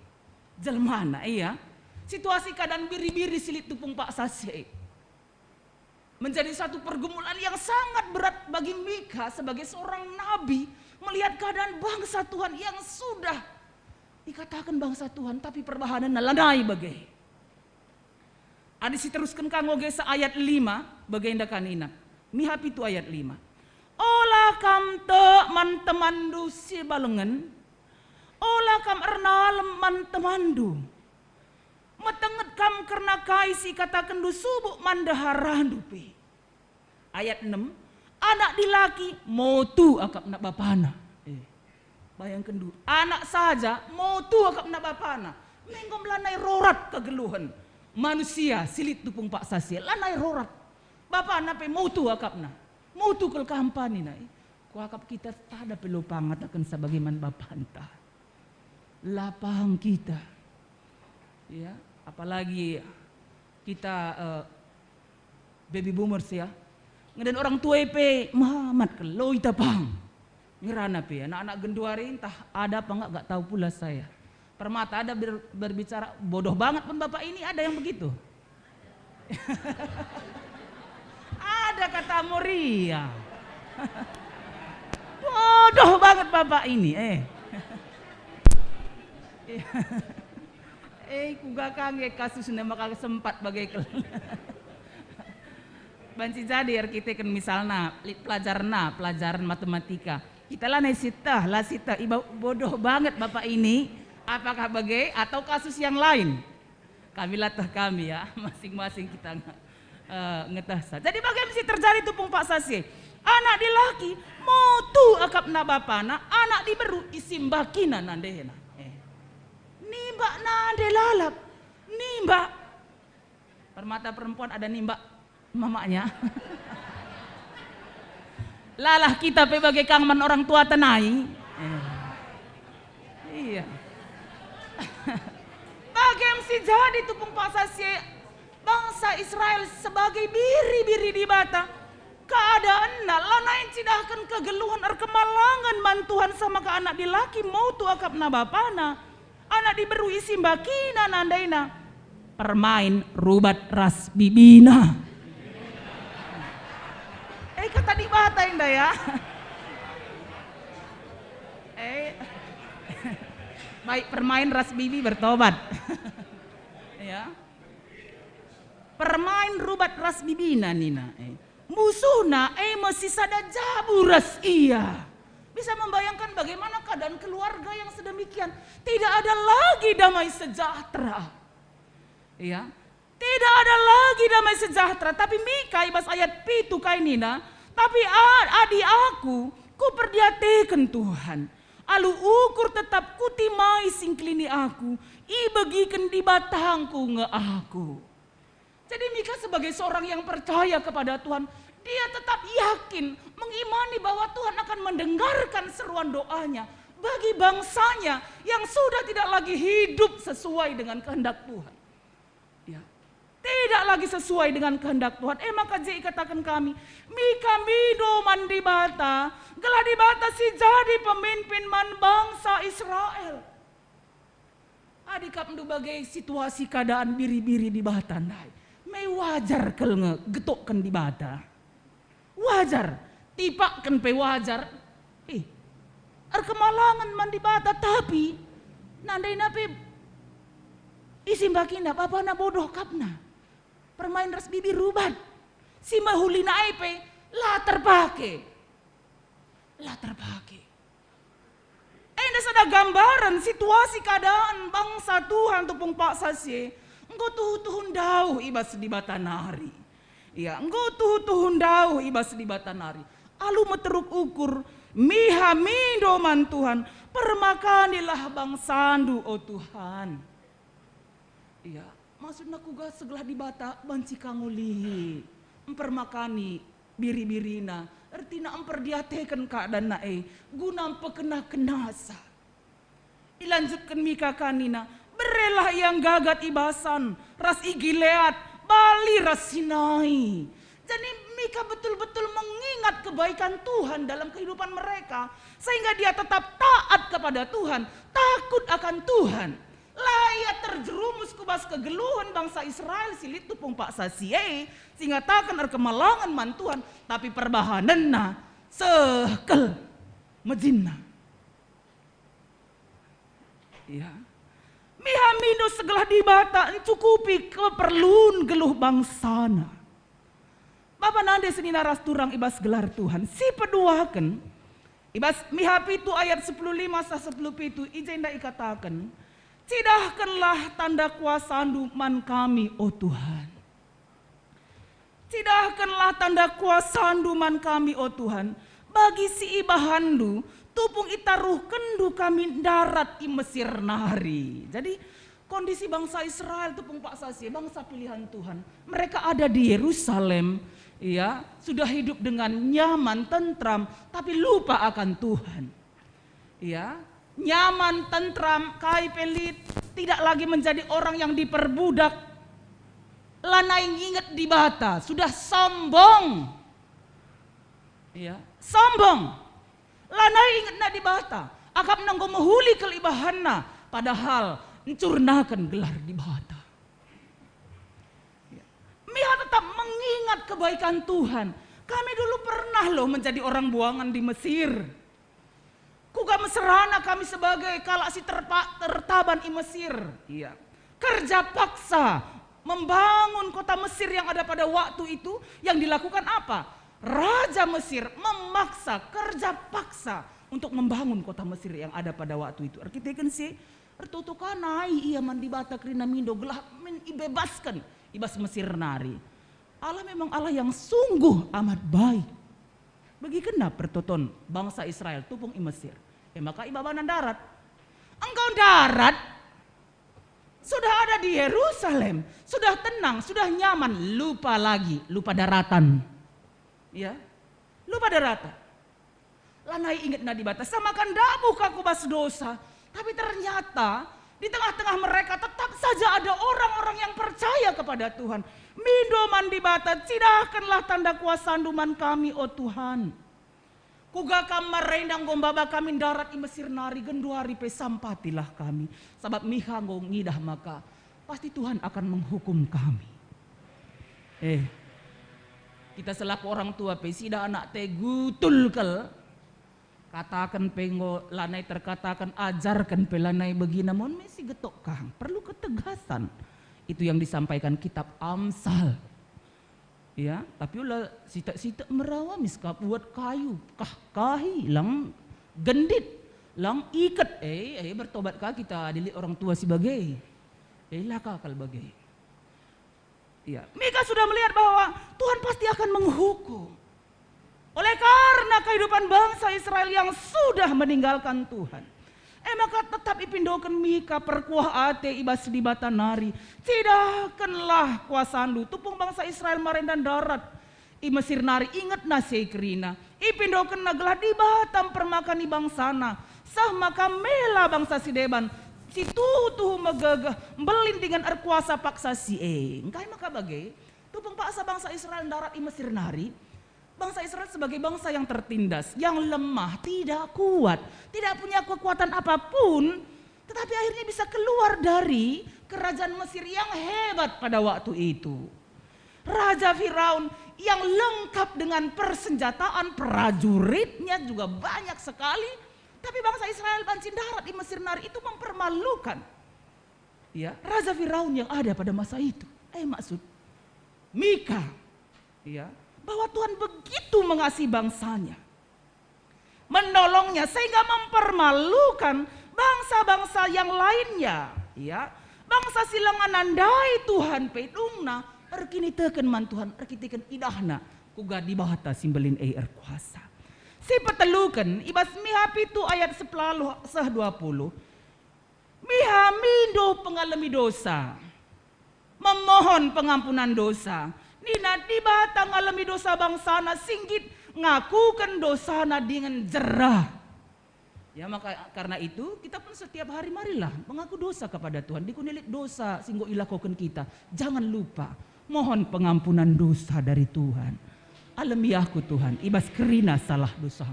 Jelmana iya. Situasi keadaan biri-biri silit tupung Pak Sasi. Menjadi satu pergumulan yang sangat berat bagi Mika sebagai seorang nabi. Melihat keadaan bangsa Tuhan yang sudah dikatakan bangsa Tuhan. Tapi perbahanan lanai bagai. Ada si teruskan kangoge sa ayat 5 bagai indakan inat. Mihap itu ayat 5. Ola kam te man temandu si balengan. Ola kam ernalem man temandu. Metenget kam karena kaisi katakan du subuk mandaharandu pe. Ayat 6. Anak dilaki motu akap nak bapana. Bayangkan dulu. Anak saja motu akap nak bapana. Menggom lanai rorat kegeluhan. Manusia silit tupung Pak Sasi. Lanai rorat. Bapak nape mutu akapna, mutu kel kampani na, ku akap kita tada perlu pangat akan sebagaimana bapak entah, lapang kita, ya, apalagi kita baby boomers ya, ngeden orang tua pe Muhammad kalau ita pang, ngerana pe, anak-anak genduari entah ada apa enggak tahu pula saya, permata ada berbicara bodoh banget pun bapak ini ada yang begitu. Ada kata Moria. Bodoh banget bapak ini. Kuga kange kasusnya maka sempat bagai banci jadi arsitek misalnya pelajaran matematika. Kita lah sita iba bodoh banget bapak ini. Apakah bagai atau kasus yang lain? Kami latah kami ya, masing-masing kita ngetasa. Jadi bagaimana sih terjadi tupung Pak Sasi? Anak di laki mau tu akap na bapana, anak di beru isimbakina nandehena. Nimba nande lalap, nimba. Permata perempuan ada nimba mamanya. Lalah kita sebagai kangman orang tua tenai. Iya. Bagaimana sih jadi tupung Pak Sasi bangsa Israel sebagai biri-biri di bata. Keadaan lanain cidahkan kegeluhan kemalangan mantuhan sama ke anak di laki mau tu akap na bapana. Anak diberi simbakina nandaina. Permain rubat ras bibina. Kata di bata indah ya. Baik permain ras bibi bertobat. Ya. Permain rubat ras bibina nina. Musuhna masih sada jaburas iya. Bisa membayangkan bagaimana keadaan keluarga yang sedemikian. Tidak ada lagi damai sejahtera. Ya. Tidak ada lagi damai sejahtera. Tapi Mika ibas ayat pitu kai nina. Tapi adi aku ku perdiatekan Tuhan. Alu ukur tetap kutimai singklini aku. Ibagikan di batangku nge aku. Jadi Mika sebagai seorang yang percaya kepada Tuhan, dia tetap yakin, mengimani bahwa Tuhan akan mendengarkan seruan doanya bagi bangsanya yang sudah tidak lagi hidup sesuai dengan kehendak Tuhan. Ya. Tidak lagi sesuai dengan kehendak Tuhan. Maka J katakan kami, Mika mido man di bata, gelah di bata si jadi pemimpin man bangsa Israel. Adikap mendu bagai situasi keadaan biri-biri di bata nai. May wajar kalau ngegetokkan di bata. Wajar. Tipakan pe wajar. Kemalangan man di bata tapi nandai nape isim bakina apa na bodoh kapna. Permain ras bibi rubat. Si mahulina aipe lah terpakai. Ini sudah gambaran situasi keadaan bangsa Tuhan tupung Pak Sasi. Engkau tuhun dauh ibas di batanari. Ya, engkau tuhun dauh ibas di batanari. Alu meteruk ukur miha mindoman Tuhan, permakanilah bangsandu oh Tuhan. Ya, maksudnya kuga segelah di bata banci kangulihi. Mempermakani biri-birina. Artinya memperdiatekan keadaan nae guna pekena kenasa. Dilanjutkan Mika kanina. Berelah yang gagat ibasan, ras igileat, bali ras Sinai. Jadi Mika betul-betul mengingat kebaikan Tuhan dalam kehidupan mereka. Sehingga dia tetap taat kepada Tuhan, takut akan Tuhan. Layak terjerumus kubas kegeluhan bangsa Israel silit tupung Pak Sasie. Sehingga takkan kemalangan man Tuhan, tapi perbahanenna sekel mejinna. Ya. Mihamindo segelah di bata mencukupi keperluan geluh bangsana. Bapak nande seni naras turang ibas gelar Tuhan. Si peduakan. Ibas mihapitu ayat 15 sa 17 ijenda ikatakan. Cidahkanlah tanda kuasandu man kami oh Tuhan. Cidahkanlah tanda kuasandu man kami oh Tuhan. Bagi si ibahandu. Tupung itaruh kendu kami darat i Mesir nari. Jadi kondisi bangsa Israel tupung Pak Sasi, bangsa pilihan Tuhan. Mereka ada di Yerusalem, ya, sudah hidup dengan nyaman, tentram, tapi lupa akan Tuhan. Ya, nyaman, tentram, kai pelit, tidak lagi menjadi orang yang diperbudak. Lanai ingat di bata, sudah sombong. Ya, sombong. Lanai ingat na di bata, akap nanggo mahuli kelibahanna, padahal mencurnakan gelar di bata. Miha tetap mengingat kebaikan Tuhan, Kami dulu pernah loh menjadi orang buangan di Mesir. Kuga meserana kami sebagai kalasi tertaban di Mesir. Iya. Kerja paksa membangun kota Mesir yang ada pada waktu itu, yang dilakukan apa? Raja Mesir memaksa, kerja paksa untuk membangun kota Mesir yang ada pada waktu itu. Arkiteken sih tertutukanai ia mandi bata krina mindo gelap ibebaskan ibas Mesir nari. Allah memang Allah yang sungguh amat baik. Bagi kenapa pertoton bangsa Israel tupung i Mesir. Maka ibabanan darat. Engkau darat sudah ada di Yerusalem, sudah tenang, sudah nyaman, lupa lagi, lupa daratan. Ya, lupa daratan. Lanai ingat nadi batas sama kan damu kaku bas dosa. Tapi ternyata di tengah-tengah mereka tetap saja ada orang-orang yang percaya kepada Tuhan. Mindo mandi bata, sidahkanlah tanda kuasa anduman kami, oh Tuhan. Kuga kamar rendang gombaba kami darat i Mesir nari genduari pe sampatilah kami. Sabab mihanggo ngidah maka pasti Tuhan akan menghukum kami. Kita selaku orang tua pe sida anak te gutul kel. Katakan pengo lanai terkatakan ajarkan pelanai begina mon mesi getok kang. Perlu ketegasan. Itu yang disampaikan kitab Amsal. Ya, tapi ulah sita-sita merawamis ka buat kayu, kahi lang gendit, lang ikat bertobat kah kita dili orang tua sebagai laka kal bagai. Ya, mereka sudah melihat bahwa Tuhan pasti akan menghukum. Oleh karena kehidupan bangsa Israel yang sudah meninggalkan Tuhan. Maka tetap ipindokan mika perkuah ate ibas di bata nari. Tidakkanlah kuasandu tupung bangsa Israel marendan darat. I Mesir nari ingat nasi kerina. Ipindokan naglah di batam permakan i bangsana. Sah maka mela bangsa si deban. Si tutuh megagah belin dengan erkuasa paksa si engkai maka bagai. Tupung paksa bangsa Israel darat i Mesir nari. Bangsa Israel sebagai bangsa yang tertindas, yang lemah, tidak kuat, tidak punya kekuatan apapun, tetapi akhirnya bisa keluar dari kerajaan Mesir yang hebat pada waktu itu. Raja Firaun yang lengkap dengan persenjataan, prajuritnya juga banyak sekali, tapi bangsa Israel bancin darat di Mesir nari itu mempermalukan. Ya, Raja Firaun yang ada pada masa itu. Maksud Mika, ya. Bahwa Tuhan begitu mengasihi bangsanya, menolongnya sehingga mempermalukan bangsa-bangsa yang lainnya. Ya, bangsa silangan nandai Tuhan pedungna, erkini teken man Tuhan, erkiteken idahna, kuga di bahata simbelin kuasa. Si petelukan ibas miha pitu ayat 10 seh 20. Miha mindo pengalami dosa, memohon pengampunan dosa. Nina di batang alami dosa bangsana singgit ngakukan dosana dengan jerah. Ya maka karena itu kita pun setiap hari marilah mengaku dosa kepada Tuhan. Dikunilit dosa singgo ilakokan kita. Jangan lupa mohon pengampunan dosa dari Tuhan. Alamiahku Tuhan, ibas kerina salah dosaku.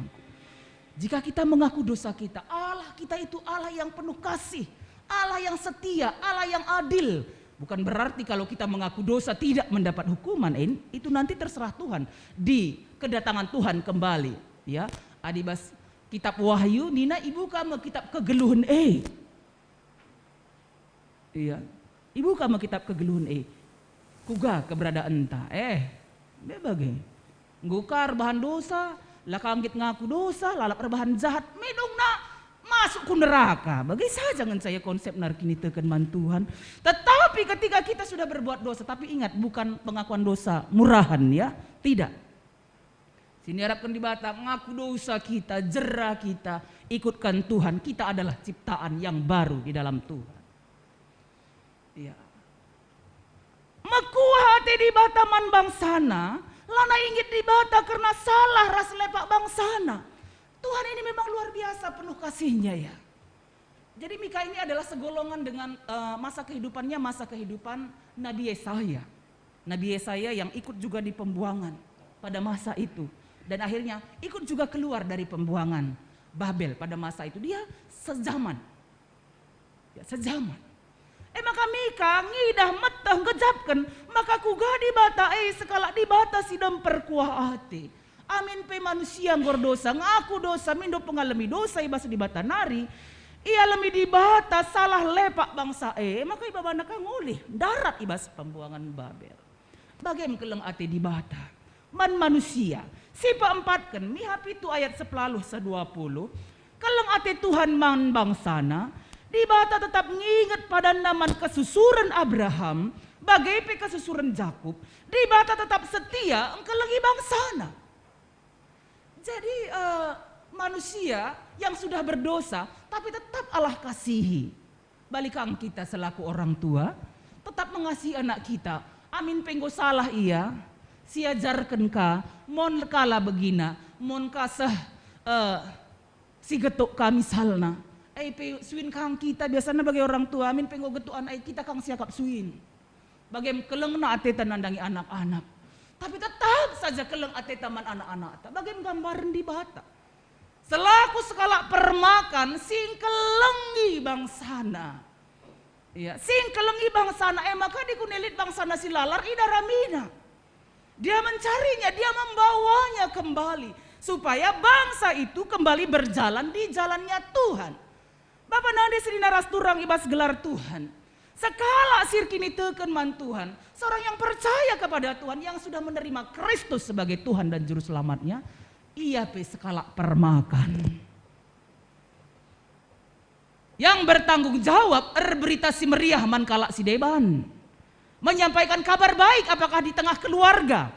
Jika kita mengaku dosa kita, Allah kita itu Allah yang penuh kasih, Allah yang setia, Allah yang adil. Bukan berarti kalau kita mengaku dosa tidak mendapat hukuman, itu nanti terserah Tuhan di kedatangan Tuhan kembali. Ya, adibas kitab Wahyu, Nina ibu kamu kitab kegeluhan Iya, ibu kamu kitab kegeluhan kuga keberadaan entah bebagai ngukar bahan dosa, lakanggit ngaku dosa, lalap rebahan jahat, minum na masuk ke neraka. Bagi saja jangan saya konsep narkini teken man Tuhan. Tetapi ketika kita sudah berbuat dosa, tapi ingat bukan pengakuan dosa murahan ya, tidak. Sini harapkan di Batak ngaku dosa kita, jerah kita, ikutkan Tuhan. Kita adalah ciptaan yang baru di dalam Tuhan. Ya. Mekuah hati di bataman bangsana, lana ingit di Batak karena salah ras lepak bangsana. Tuhan ini memang luar biasa penuh kasihnya ya. Jadi Mika ini adalah segolongan dengan masa kehidupan Nabi Yesaya. Nabi Yesaya yang ikut juga di pembuangan pada masa itu. Dan akhirnya ikut juga keluar dari pembuangan Babel pada masa itu. Dia sezaman. Ya, sezaman. Maka mika ngidah metah ngejapkan, maka kuga di bata sekala di bata sidam perkuah ate. Amin pe manusia ngor dosa, ngaku dosa, mindo pengalami dosa ibas di bata nari. Ia lemi di bata salah lepak bangsa maka iba banaka ngulih darat ibas pembuangan Babel. Bagaimana keleng ate di bata. Man manusia. Sipa empatkan, mihap itu ayat 10-20. Keleng ate Tuhan man bangsana, di bata tetap nginget pada naman kesusuran Abraham, bagai pe kesusuran Jakub, di bata tetap setia engkelegi bangsana. Jadi manusia yang sudah berdosa, tapi tetap Allah kasihi. Balikang kita selaku orang tua, tetap mengasihi anak kita. Amin penggo salah iya, siajarkan ka, mon kala begina, mon kasah si getuk kami salna. Pe suin kang kita biasanya bagi orang tua, amin penggo getuan kita kang siakap suin. Bagaim keleng na ate nandangi anak-anak. Tapi tetap saja keleng ate taman anak-anak. Bagaim gambaran di bata. Selaku sekala permakan sing kelengi bangsana. Ya, sing kelengi bangsana maka dikunelit bangsana si lalar idaramina. Dia mencarinya, dia membawanya kembali supaya bangsa itu kembali berjalan di jalannya Tuhan. Bapak nade sedina ras turang ibas gelar Tuhan. Sekala sirkini teken man Tuhan. Seorang yang percaya kepada Tuhan, yang sudah menerima Kristus sebagai Tuhan dan Juru Selamatnya, ia pe sekala permakan. Yang bertanggung jawab berita si meriah man kala si deban. Menyampaikan kabar baik apakah di tengah keluarga.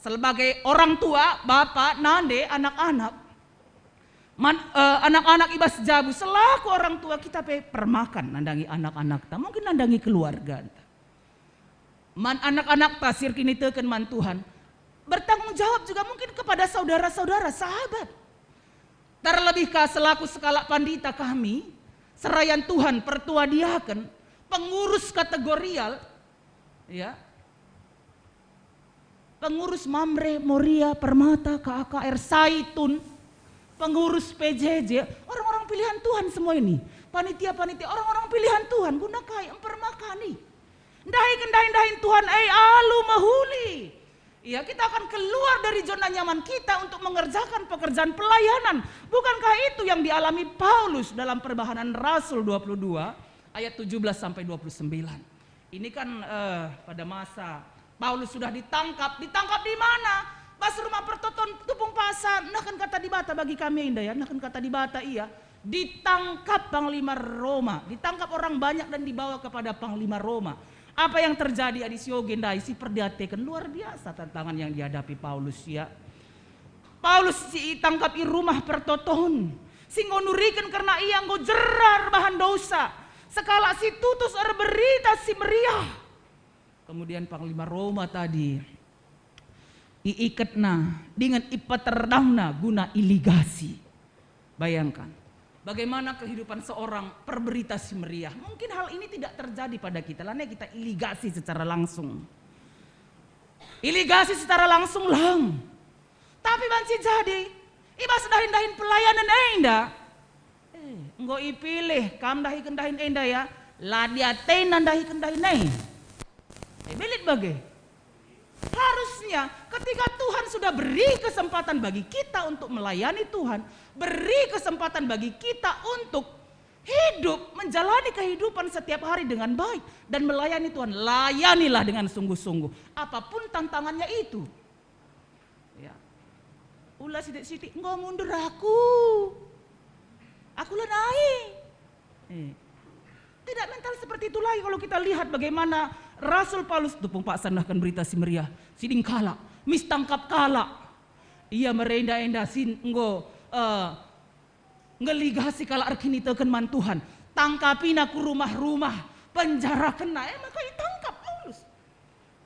Sebagai orang tua, bapak, nande, anak-anak. Anak-anak ibas jabu selaku orang tua kita pe permakan nandangi anak-anak ta, mungkin nandangi keluarga ta. Man anak-anak ta sirkini teken man Tuhan bertanggung jawab juga mungkin kepada saudara-saudara sahabat. Terlebih ka selaku sekala pandita kami serayan Tuhan pertua diaken pengurus kategorial ya, pengurus Mamre, Moria, Permata, KKR, Saitun, pengurus PJJ, orang-orang pilihan Tuhan semua ini. Panitia-panitia, orang-orang pilihan Tuhan, gunakai empermakani. Ndahin Tuhan, alu mahuli. Ya, kita akan keluar dari zona nyaman kita untuk mengerjakan pekerjaan pelayanan. Bukankah itu yang dialami Paulus dalam Perbahanan Rasul 22 ayat 17 sampai 29. Ini kan pada masa Paulus sudah ditangkap di mana? Pas rumah pertoton tupung pasar, nah kan kata di bata bagi kami indah ya, nah kan kata di bata iya, ditangkap Panglima Roma, ditangkap orang banyak dan dibawa kepada Panglima Roma. Apa yang terjadi di Siogendai si perdiatekan luar biasa tantangan yang dihadapi Paulus ya. Paulus si tangkap di rumah pertoton, si ngonurikan karena ia nggo jerar bahan dosa. Sekala si tutus berita si meriah. Kemudian Panglima Roma tadi iikatna dengan ipaterdahna guna iligasi. Bayangkan bagaimana kehidupan seorang perberita si meriah. Mungkin hal ini tidak terjadi pada kita, lainnya kita iligasi secara langsung. Iligasi secara langsung lang. Tapi banci jadi ibas dahin-dahin pelayanan endah. Enggo ipilih kam dahi kendahin endah ya. Ladiate nandahi kendahin belit bagai. Harusnya ketika Tuhan sudah beri kesempatan bagi kita untuk melayani Tuhan, beri kesempatan bagi kita untuk hidup, menjalani kehidupan setiap hari dengan baik dan melayani Tuhan, layanilah dengan sungguh-sungguh apapun tantangannya itu. Ya. Ulah sidik-sidik enggak mundur aku lah naik. Tidak mental seperti itu lagi kalau kita lihat bagaimana Rasul Paulus tupung pak sandahkan berita si meriah, siding kala, mis tangkap kala. Ia merenda-enda sin enggo ngeligasi kala arkini teken man Tuhan. Tangkapin aku rumah-rumah, penjara kena, maka ditangkap Paulus.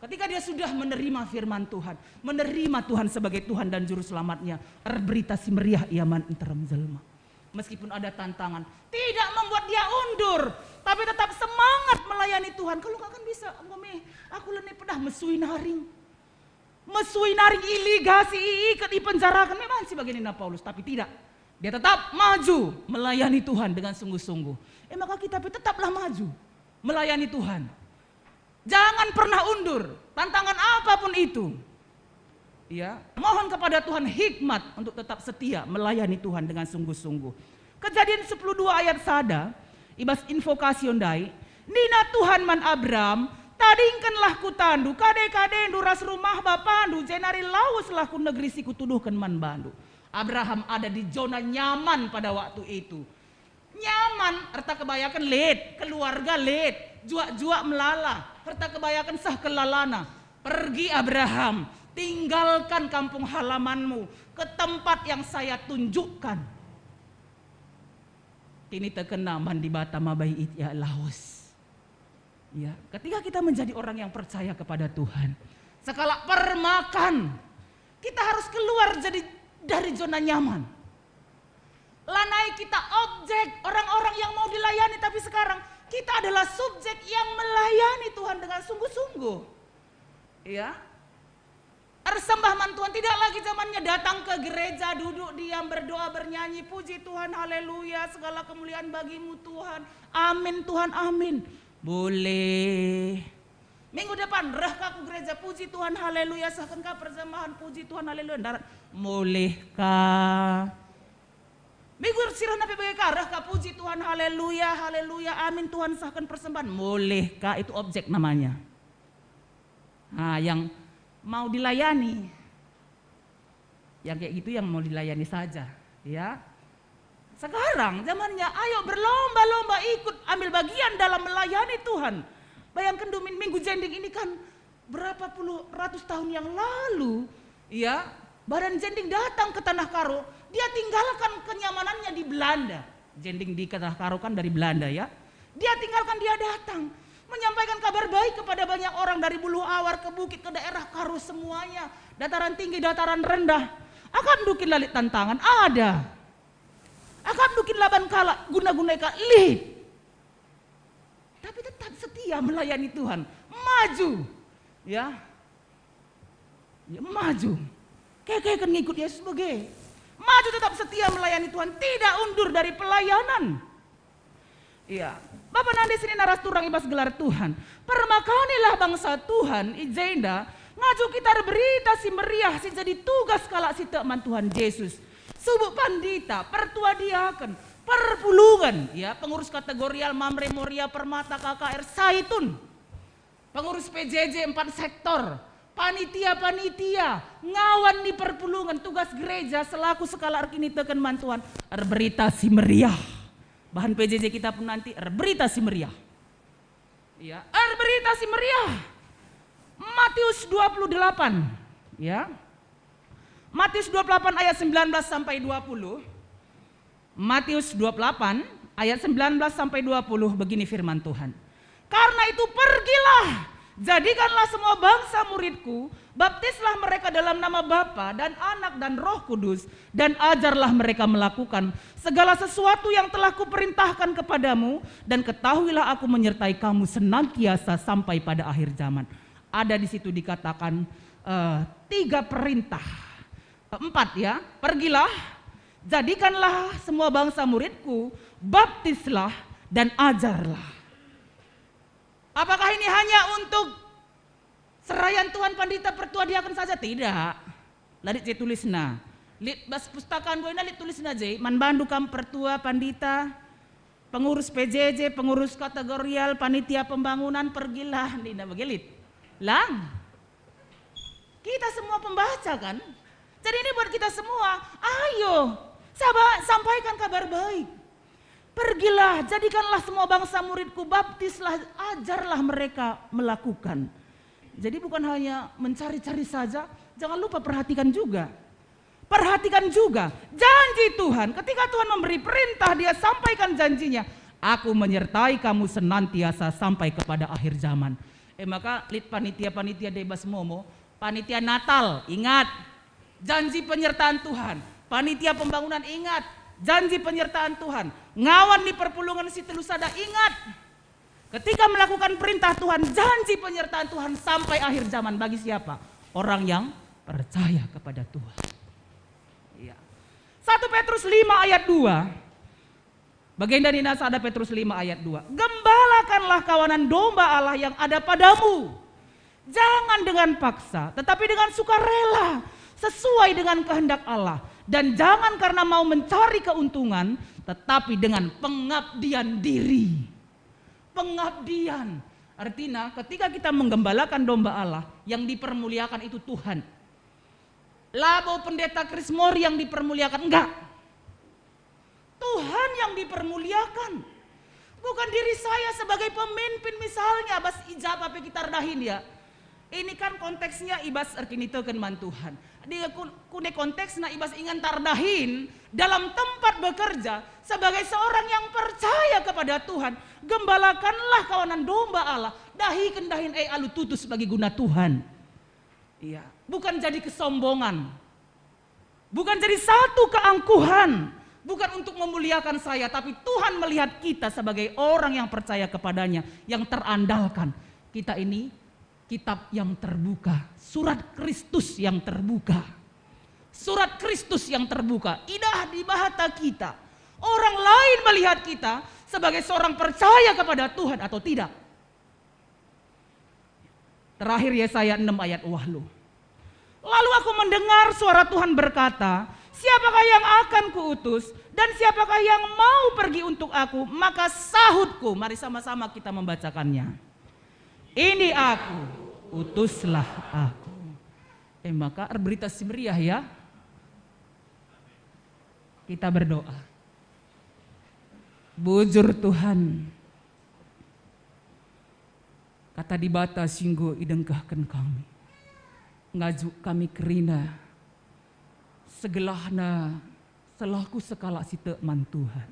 Ketika dia sudah menerima firman Tuhan, menerima Tuhan sebagai Tuhan dan Juru Selamatnya, berita si meriah ia man enterem jelma. Meskipun ada tantangan, tidak membuat dia undur, tapi tetap semangat melayani Tuhan. Kalau nggak akan bisa, aku leneh pedah mesui naring iligasi ikat di penjara kan memang sih bagian Paulus, tapi tidak. Dia tetap maju melayani Tuhan dengan sungguh-sungguh. Maka kita tetaplah maju melayani Tuhan. Jangan pernah undur tantangan apapun itu. Ya, mohon kepada Tuhan hikmat untuk tetap setia melayani Tuhan dengan sungguh-sungguh. Kejadian 10:2 ayat sada, ibas invocation dai, Nina Tuhan man Abram, tadingkanlah ku tandu, kade-kade duras rumah bapandu, jenari laus lah ku negeri si kutuduhkan man bandu. Abraham ada di zona nyaman pada waktu itu. Nyaman, harta kebayakan late, keluarga late, juak-juak melala, harta kebayakan sah kelalana. Pergi Abraham, tinggalkan kampung halamanmu ke tempat yang saya tunjukkan. Kini terkena mandi bata mabai ya laos. Ya, ketika kita menjadi orang yang percaya kepada Tuhan, sekala permakan, kita harus keluar dari zona nyaman. Lanai kita objek, orang-orang yang mau dilayani, tapi sekarang kita adalah subjek yang melayani Tuhan dengan sungguh-sungguh. Ya, persembahman Tuhan tidak lagi zamannya datang ke gereja, duduk diam, berdoa, bernyanyi, puji Tuhan, haleluya, segala kemuliaan bagimu Tuhan, amin Tuhan, amin. Boleh. Minggu depan, rahkah ku gereja, puji Tuhan, haleluya, sahkankah persembahan, puji Tuhan, haleluya, darat, bolehkah? Minggu sirah nabi bagi rahkah, puji Tuhan, haleluya, haleluya, amin Tuhan, sahkan persembahan, bolehkah? Itu objek namanya. Nah, yang mau dilayani, yang kayak gitu yang mau dilayani saja, ya. Sekarang zamannya, ayo berlomba-lomba ikut ambil bagian dalam melayani Tuhan. Bayangkan minggu jending ini kan berapa puluh ratus tahun yang lalu, ya. Badan jending datang ke Tanah Karo, dia tinggalkan kenyamanannya di Belanda. Jending di Tanah Karo kan dari Belanda, ya. Dia tinggalkan, dia datang menyampaikan kabar baik kepada banyak orang dari Buluh Awar ke Bukit ke daerah Karo semuanya, dataran tinggi, dataran rendah. Akan dukin lalit tantangan ada, akan dukin laban kala guna-guna eka lid, tapi tetap setia melayani Tuhan, maju, ya, maju, kayak kan ngikut Yesus sebagai maju, tetap setia melayani Tuhan, tidak undur dari pelayanan. Iya, Bapak nanti sini naras turang ibas gelar Tuhan. Permakanilah bangsa Tuhan, ijenda, ngaju kita berita si meriah, si jadi tugas kalak si teman Tuhan Yesus. Subuh pandita, pertua diaken, perpulungan, ya, pengurus kategorial Mamre Moria Permata KKR Saitun, pengurus PJJ 4 sektor, panitia-panitia, ngawan di perpulungan, tugas gereja selaku skala arkini teken mantuan, berita si meriah. Bahan PJJ kita pun nanti berita si meriah. Ya, berita si meriah. Matius 28, ya. Matius 28 ayat 19 sampai 20. Matius 28 ayat 19 sampai 20 begini firman Tuhan. Karena itu pergilah, jadikanlah semua bangsa muridku, baptislah mereka dalam nama Bapa dan Anak dan Roh Kudus, dan ajarlah mereka melakukan segala sesuatu yang telah kuperintahkan kepadamu, dan ketahuilah aku menyertai kamu senantiasa sampai pada akhir zaman. Ada di situ dikatakan 3 perintah, 4 ya, pergilah, jadikanlah semua bangsa muridku, baptislah dan ajarlah. Apakah ini hanya untuk serayan Tuhan pandita pertua diaken saja? Tidak. Ladit saya tulisna. Lit bas pustakaan boina lit tulisna je. Man bandu kam pertua pandita, pengurus PJJ, pengurus kategorial, panitia pembangunan, pergilah. Nina begilit. Lang. Kita semua pembaca kan? Jadi ini buat kita semua. Ayo, sampaikan kabar baik. Pergilah, jadikanlah semua bangsa muridku, baptislah, ajarlah mereka melakukan. Jadi bukan hanya mencari-cari saja, jangan lupa perhatikan juga. Perhatikan juga janji Tuhan. Ketika Tuhan memberi perintah, dia sampaikan janjinya. Aku menyertai kamu senantiasa sampai kepada akhir zaman. Maka lit panitia-panitia debas momo, panitia Natal, ingat janji penyertaan Tuhan. Panitia pembangunan, ingat janji penyertaan Tuhan. Ngawan di perpulungan si Telusada, ingat ketika melakukan perintah Tuhan, janji penyertaan Tuhan sampai akhir zaman. Bagi siapa? Orang yang percaya kepada Tuhan. Ya. 1 Petrus 5 ayat 2. Baginda Nina Sada Petrus 5 ayat 2. Gembalakanlah Gembalakanlah kawanan domba Allah yang ada padamu. Jangan dengan paksa, tetapi dengan sukarela, sesuai dengan kehendak Allah. Dan jangan karena mau mencari keuntungan, tetapi dengan pengabdian diri. Pengabdian, artinya ketika kita menggembalakan domba Allah, yang dipermuliakan itu Tuhan. Labo pendeta Krismori yang dipermuliakan, enggak. Tuhan yang dipermuliakan. Bukan diri saya sebagai pemimpin misalnya, bas ijab apa kita redahin ya. Ini kan konteksnya ibas erkinitekeun man Tuhan. Dia kune konteksna ibas ingan tardahin dalam tempat bekerja sebagai seorang yang percaya kepada Tuhan. Gembalakanlah kawanan domba Allah, dahikan dahin alu tutus bagi guna Tuhan. Iya, bukan jadi kesombongan. Bukan jadi satu keangkuhan. Bukan untuk memuliakan saya, tapi Tuhan melihat kita sebagai orang yang percaya kepadanya, yang terandalkan. Kita ini kitab yang terbuka, surat Kristus yang terbuka. Surat Kristus yang terbuka, indah di mata kita. Orang lain melihat kita sebagai seorang percaya kepada Tuhan atau tidak. Terakhir Yesaya 6 ayat wahlu. Lalu aku mendengar suara Tuhan berkata, siapakah yang akan kuutus dan siapakah yang mau pergi untuk aku? Maka sahutku, mari sama-sama kita membacakannya. Ini aku, utuslah aku. Maka berita si meriah ya. Kita berdoa. Bujur Tuhan. Kata di bata singgo idengkahkan kami. Ngajuk kami kerina. Segelahna selaku sekala site man Tuhan.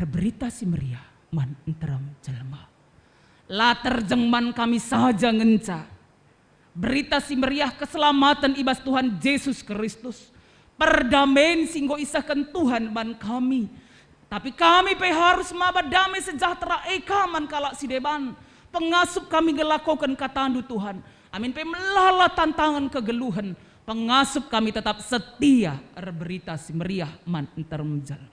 Berita si meriah man enteram jelma. Latar jengman kami saja ngenca. Berita si meriah keselamatan ibas Tuhan Yesus Kristus. Perdamaian singgo isahkan Tuhan man kami. Tapi kami harus maba damai sejahtera eka man kalak si deban. Pengasup kami ngelakukan katandu Tuhan. Amin melala tantangan kegeluhan. Pengasup kami tetap setia. Berita si meriah man enteram jalma.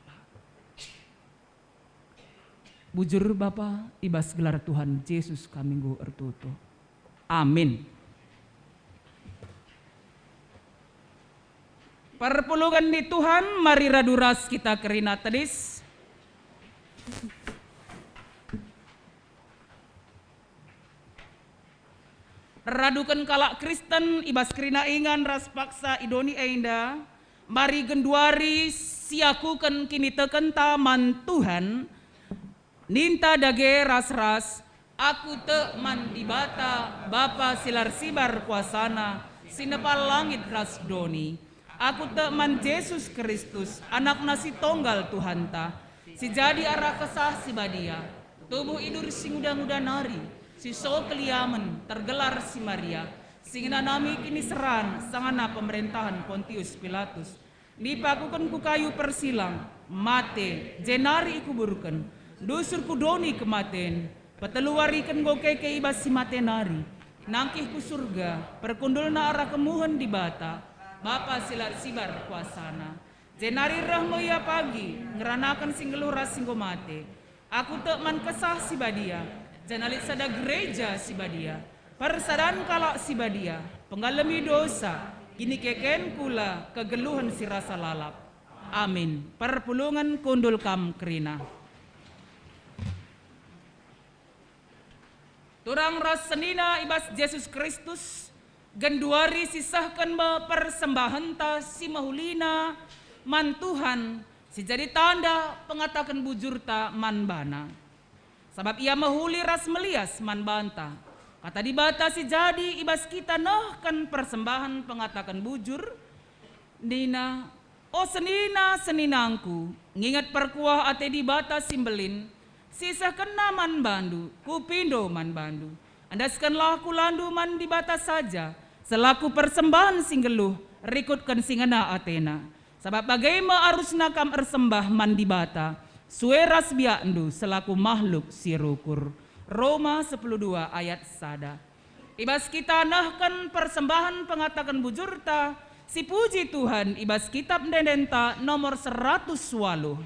Bujur Bapa, ibas gelar Tuhan Yesus kami nggo ertuto. Amin. Perpulungan di Tuhan, mari raduras kita kerina tedis. Radukan kalak Kristen, ibas kerina ingan ras paksa idoni enda. Mari genduari siakukan kini teken taman Tuhan. Ninta dage ras-ras, aku te man di bata, Bapa silar sibar kuasana, sinepal langit ras doni. Aku te man Yesus Kristus, anak nasi tonggal Tuhan ta, si jadi arah kesah si badia, tubuh idur si muda-muda nari, si so keliamen, tergelar si Maria, singina nami kini seran, sangana pemerintahan Pontius Pilatus, dipakukan ku kayu persilang, mate, jenari ikuburkan, dusur kudoni kematen, peteluarikan gokeke ibas si matenari, nangkih ku surga, perkundul na arah kemuhan di bata, Bapa silar sibar kuasana. Jenari rahmo ya pagi, ngeranakan singgeluras singgo mate, aku te man kesah si badia, jenalit sada gereja si badia, persadan kalak si badia, penggalami dosa, kini keken kula kegeluhan si rasa lalap. Amin. Perpulungan kundul kam kerina. Turang ras senina ibas Yesus Kristus genduari sisahkan persembahan ta si mahulina man Tuhan si jadi tanda pengatakan bujur ta man bana sabab ia mahuli ras melias man banta kata dibata si jadi ibas kita kan persembahan pengatakan bujur dina oh senina seninangku ngingat perkuah ate dibata simbelin sisa kena man bandu, kupindo man bandu. Andaskanlah kulandu man di batas saja, selaku persembahan singgeluh, rikutkan singana Athena. Sebab bagaimana arus nakam ersembah man di bata, sueras biandu selaku makhluk sirukur. Roma 10:2 ayat sada. Ibas kita nahkan persembahan pengatakan bujurta, si puji Tuhan ibas kitab dendenta nomor 100 waluh.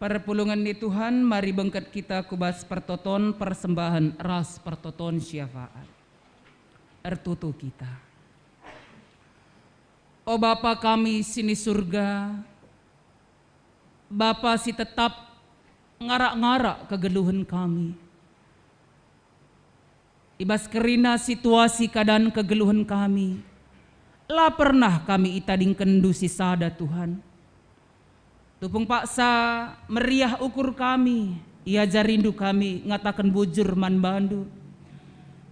Perpulungan di Tuhan, mari bengket kita kubas pertoton persembahan ras pertoton syafaat. Ertutu kita. O Bapa kami sini surga, Bapa si tetap ngarak-ngarak kegeluhan kami. Ibas kerina situasi keadaan kegeluhan kami, lah pernah kami itading kendu si sada Tuhan. Tupung paksa meriah ukur kami, ia jarindu kami ngatakan bujur man bandu.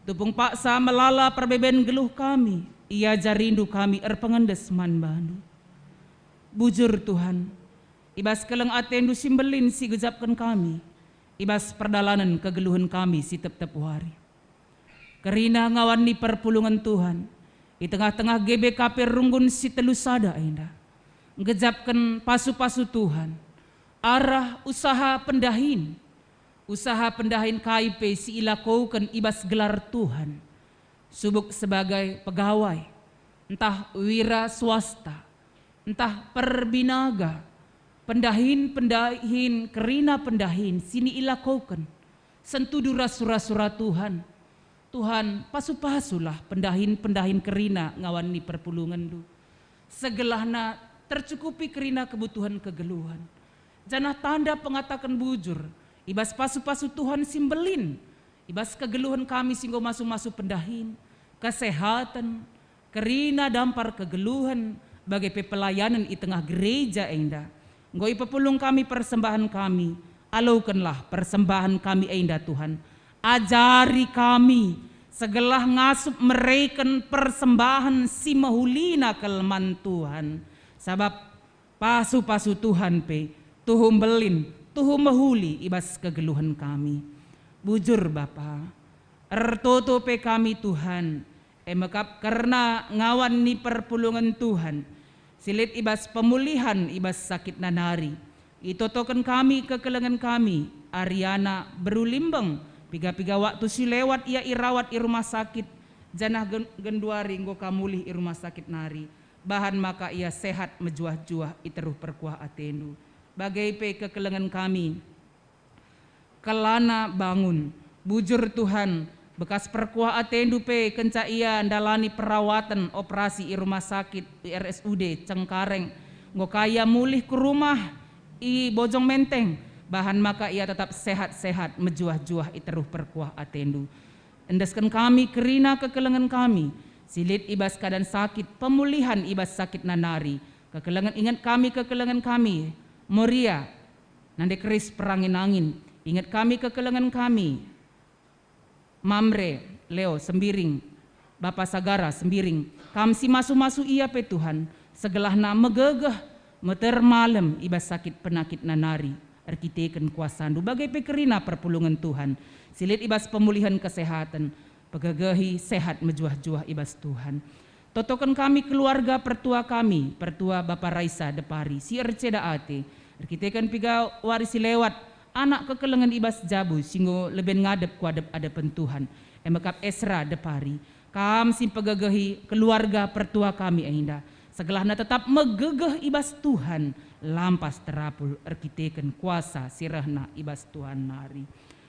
Tupung paksa melala perbeben geluh kami, ia jarindu kami erpengendes man bandu. Bujur Tuhan, ibas keleng atendu simbelin si gejapkan kami, ibas perdalanan kegeluhan kami si tep-tep wari. Kerina ngawan ni perpulungan Tuhan, di tengah-tengah GBKP runggun si telusada indah. Ngejapkan pasu-pasu Tuhan, arah usaha pendahin KIP si ilakaukan ibas gelar Tuhan, subuk sebagai pegawai, entah wira swasta, entah perbinaga, pendahin kerina pendahin sini ilakaukan, sentuh surah Tuhan, pasu-pasulah pendahin kerina ngawan ni perpulungan du, segelahna tercukupi kerina kebutuhan kegeluhan. Janah tanda pengatakan bujur, ibas pasu-pasu Tuhan simbelin, ibas kegeluhan kami singgo masuk-masuk pendahin, kesehatan, kerina dampar kegeluhan, bagai pelayanan di tengah gereja enda. Ngoi pepulung kami persembahan kami, alaukanlah persembahan kami enda Tuhan. Ajari kami, segelah ngasup mereken persembahan si mahulina kelman Tuhan. Sabab pasu-pasu Tuhan pe, tuhum belin, tuhum mahuli ibas kegeluhan kami. Bujur Bapa, ertoto pe kami Tuhan, emekap karena ngawan ni perpulungan Tuhan, silit ibas pemulihan ibas sakit nanari. Itotokan kami kekelengan kami, Ariana berulimbang, piga-piga waktu si lewat ia irawat i rumah sakit, janah genduari nggo kamulih i rumah sakit nari. Bahan maka ia sehat mejuah-juah iteruh perkuah atendu. Bagai pe kekelengan kami, kelana bangun, bujur Tuhan, bekas perkuah atendu pe kenca ia ndalani perawatan operasi i rumah sakit di RSUD Cengkareng, ngokaya mulih ke rumah i Bojong Menteng, bahan maka ia tetap sehat-sehat mejuah-juah iteruh perkuah atendu. Endeskan kami kerina kekelengan kami, silit ibas keadaan sakit, pemulihan ibas sakit nanari, kekelengan ingat kami kekelengan kami, Moria, nande keris perangin angin, ingat kami kekelengan kami, Mamre, Leo, Sembiring, Bapak Sagara, Sembiring, kamsi masu-masu iya pe Tuhan, segelahna megegeh, meter malam ibas sakit penakit nanari, arkiteken kuasandu, bagai pekerina perpulungan Tuhan, silit ibas pemulihan kesehatan, pegegehi sehat mejuah-juah ibas Tuhan. Totokan kami keluarga pertua kami, pertua Bapak Raisa Depari, si Erceda Ate, arkitekan piga warisi lewat, anak kekelengan ibas jabu, singgo leben ngadep kuadep adepan Tuhan, emekap Esra Depari, kam si pegegehi keluarga pertua kami ainda, segelahna tetap megegeh ibas Tuhan, lampas terapul arkitekan kuasa sirahna ibas Tuhan nari.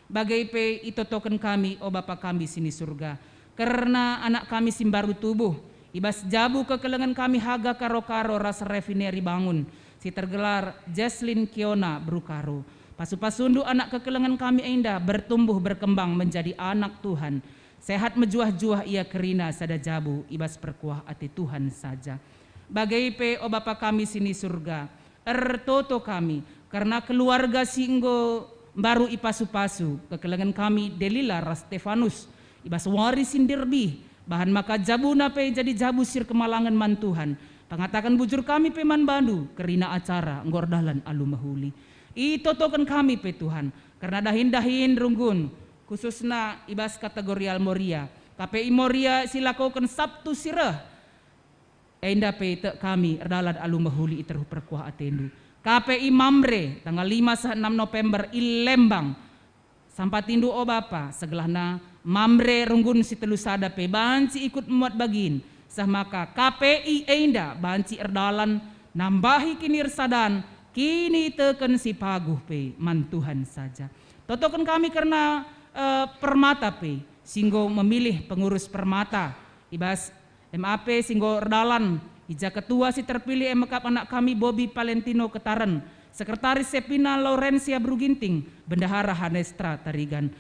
Bagai pe itotokan kami, o Bapa kami sini surga, karena anak kami simbaru tubuh, ibas jabu kekelengan kami haga karo-karo rasa refineri bangun, si tergelar Jaslyn Kiona Brukaro, pasu-pasundu anak kekelengan kami indah bertumbuh berkembang menjadi anak Tuhan, sehat mejuah-juah ia kerina sada jabu, ibas perkuah ati Tuhan saja. Bagai pe o Bapa kami sini surga, ertoto kami, karena keluarga singgo baru ipasu-pasu, kekelengan kami Delila Rastefanus, ibas warisin dirbi, bahan maka jabu nape jadi jabu sir kemalangan man Tuhan, pengatakan bujur kami peman bandu, kerina acara ngordalan alu mahuli. Itotokan kami pe Tuhan, karena dahin-dahin runggun, khususna ibas kategorial Moria, KPI Moria silakokan Sabtu sirah, enda pe kami erdalan alu mahuli iteruh perkuah atendu. KPI Mamre tanggal 5-6 November i Lembang sampatindu o Bapa segelahna Mamre runggun si telusada pe banci ikut muat bagin sah maka KPI enda banci erdalan nambahi kinir sadan kini teken si paguh pe man Tuhan saja. Totokan kami karena permata pe, singgo memilih pengurus permata, ibas MAP singgo redalan, ija ketua si terpilih emekap anak kami Bobby Valentino Ketaran, Sekretaris Sepina Laurencia Bruginting, Bendahara Hanestra Tarigan,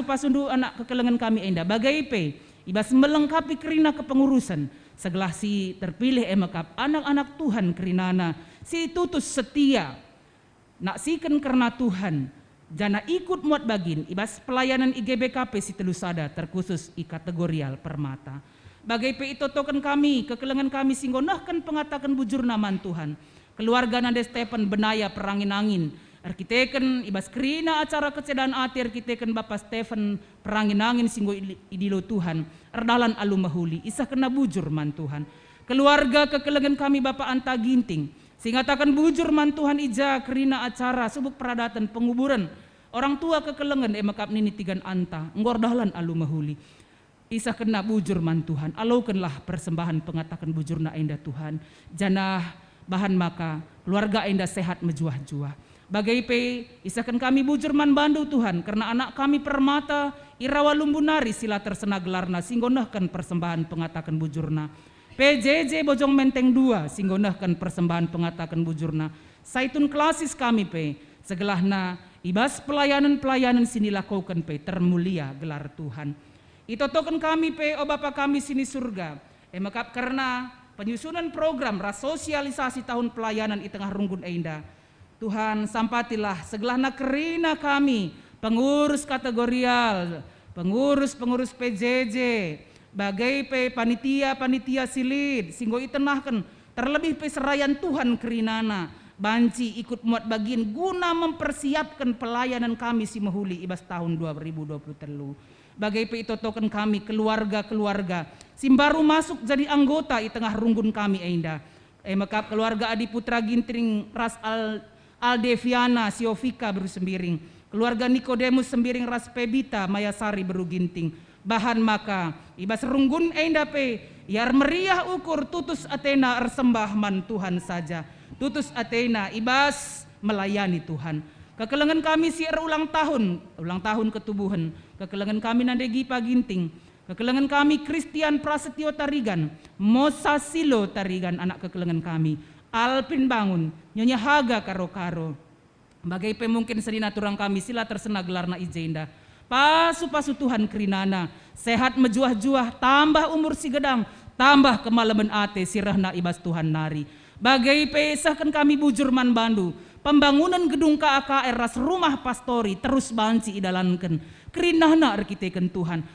pasundu anak kekelengan kami enda, bagai pe, ibas melengkapi kerina kepengurusan, segelah si terpilih emekap anak-anak Tuhan kerinana, si tutus setia, nak siken karena Tuhan, jana ikut muat bagin, ibas pelayanan IGBKP si telusada terkhusus i kategorial permata. Bagai pe itotokan kami, kekelengan kami singgonahkan pengatakan bujur naman Tuhan. Keluarga Nande Stephen Benaya Perangin-angin, arkiteken ibas kerina acara kecedaan ati arkiteken Bapak Stephen Perangin-angin singgo idilo Tuhan, erdalan alumahuli, isah kena bujur man Tuhan. Keluarga kekelengan kami Bapak Anta Ginting, singatakan bujur man Tuhan ija kerina acara subuk peradatan penguburan orang tua kekelengan emakap nini tigan anta, ngordalan alumahuli. Isah kena bujur man Tuhan, alaukanlah persembahan pengatakan bujurna enda Tuhan, janah bahan maka keluarga enda sehat mejuah-juah. Bagai pe isahkan kami bujur man bandu Tuhan, karena anak kami permata Irawa Lumbunari sila tersena gelarna singgonahkan persembahan pengatakan bujurna. PJJ Bojong Menteng 2 singgonahkan persembahan pengatakan bujurna. Saitun klasis kami pe segelahna ibas pelayanan-pelayanan sini lakukan pe termulia gelar Tuhan. Itotokan kami pe o Bapa kami sini surga. Emakap karena penyusunan program rasosialisasi tahun pelayanan di tengah runggun enda. Tuhan sampatilah segelahna kerina kami pengurus kategorial, pengurus PJJ, bagai pe panitia silid, singgo itenahkan terlebih pe serayan Tuhan kerinana, banci ikut muat bagian guna mempersiapkan pelayanan kami si mahuli ibas tahun 2023. Bagai pe itotokan kami keluarga-keluarga simbaru masuk jadi anggota di tengah runggun kami enda. Emakap keluarga Adi Putra Gintring Ras Aldeviana Siofika Beru Sembiring, keluarga Nikodemus Sembiring Ras Pebita Mayasari Beru Ginting. Bahan maka ibas runggun enda pe yar meriah ukur tutus Athena ersembah man Tuhan saja. Tutus Athena ibas melayani Tuhan. Kekelengan kami si ulang tahun ketubuhan. Kekelengan kami Nandegi Paginting. Kekelengan kami Christian Prasetyo Tarigan, Mosa Silo Tarigan anak kekelengan kami. Alpin Bangun, Nyonya Haga Karo-Karo. Bagai pemungkin sedina turang kami sila tersena gelarna ijenda. Pasu Tuhan kerinana, sehat mejuah-juah, tambah umur si gedang, tambah kemalaman ate sirahna ibas Tuhan nari. Bagai pesahkan kami bujur man bandu. Pembangunan gedung KAKR ras rumah pastori terus banci idalankan. Kerinahna arkiteken Tuhan.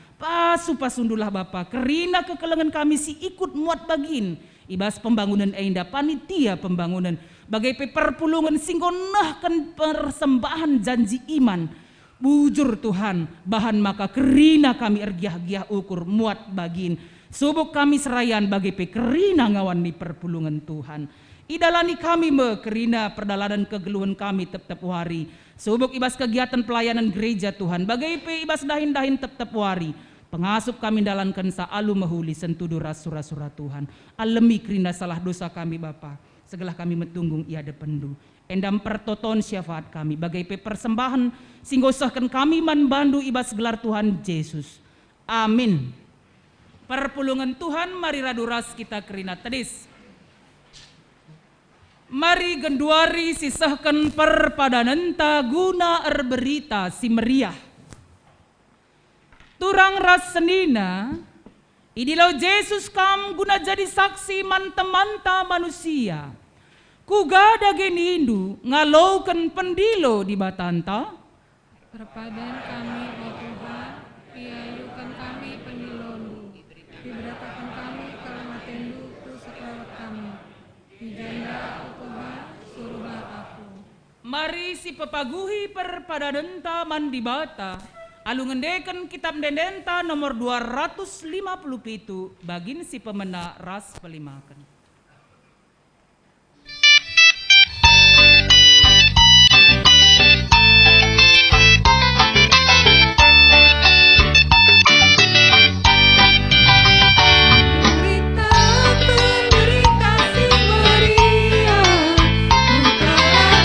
Pasundulah Bapa. Kerina kekelengan kami si ikut muat bagin. Ibas pembangunan enda panitia pembangunan. Bagai perpulungan singgonahkan persembahan janji iman. Bujur Tuhan. Bahan maka kerina kami ergiah-giah ukur muat bagin. Subuk kami serayan bagai kerina ngawan di perpulungan Tuhan. Idalani kami kerina perdalanan kegeluhan kami tetap hari. Subuk ibas kegiatan pelayanan gereja Tuhan. Bagai ibas dahin-dahin tetap hari. Pengasup kami dalankan sa alu mahuli sentudu rasura-sura Tuhan. Alemi kerina salah dosa kami Bapa. Segelah kami metunggung ia dependu. Endam pertoton syafaat kami. Bagai persembahan singgosahkan kami man bandu ibas gelar Tuhan Yesus. Amin. Perpulungan Tuhan mari raduras kita kerina tedis. Mari genduari sisahkan perpadananta guna erberita si meriah. Turang ras senina, idilau Yesus kam guna jadi saksi manta manusia. Kugada genindu ngalaukan pendilo di batanta. Perpadan kami, o Tuhan, piayukan kami pendilondu. Diberitakan kami karena tendu ku sekelewat kami. Dijanda, o Tuhan, suruhlah aku. Mari si pepaguhi perpadananta mandibata. Alungendeken kitab dendenta nomor 257 bagin si pemena ras pelimakan. Berita si meriah, bukalah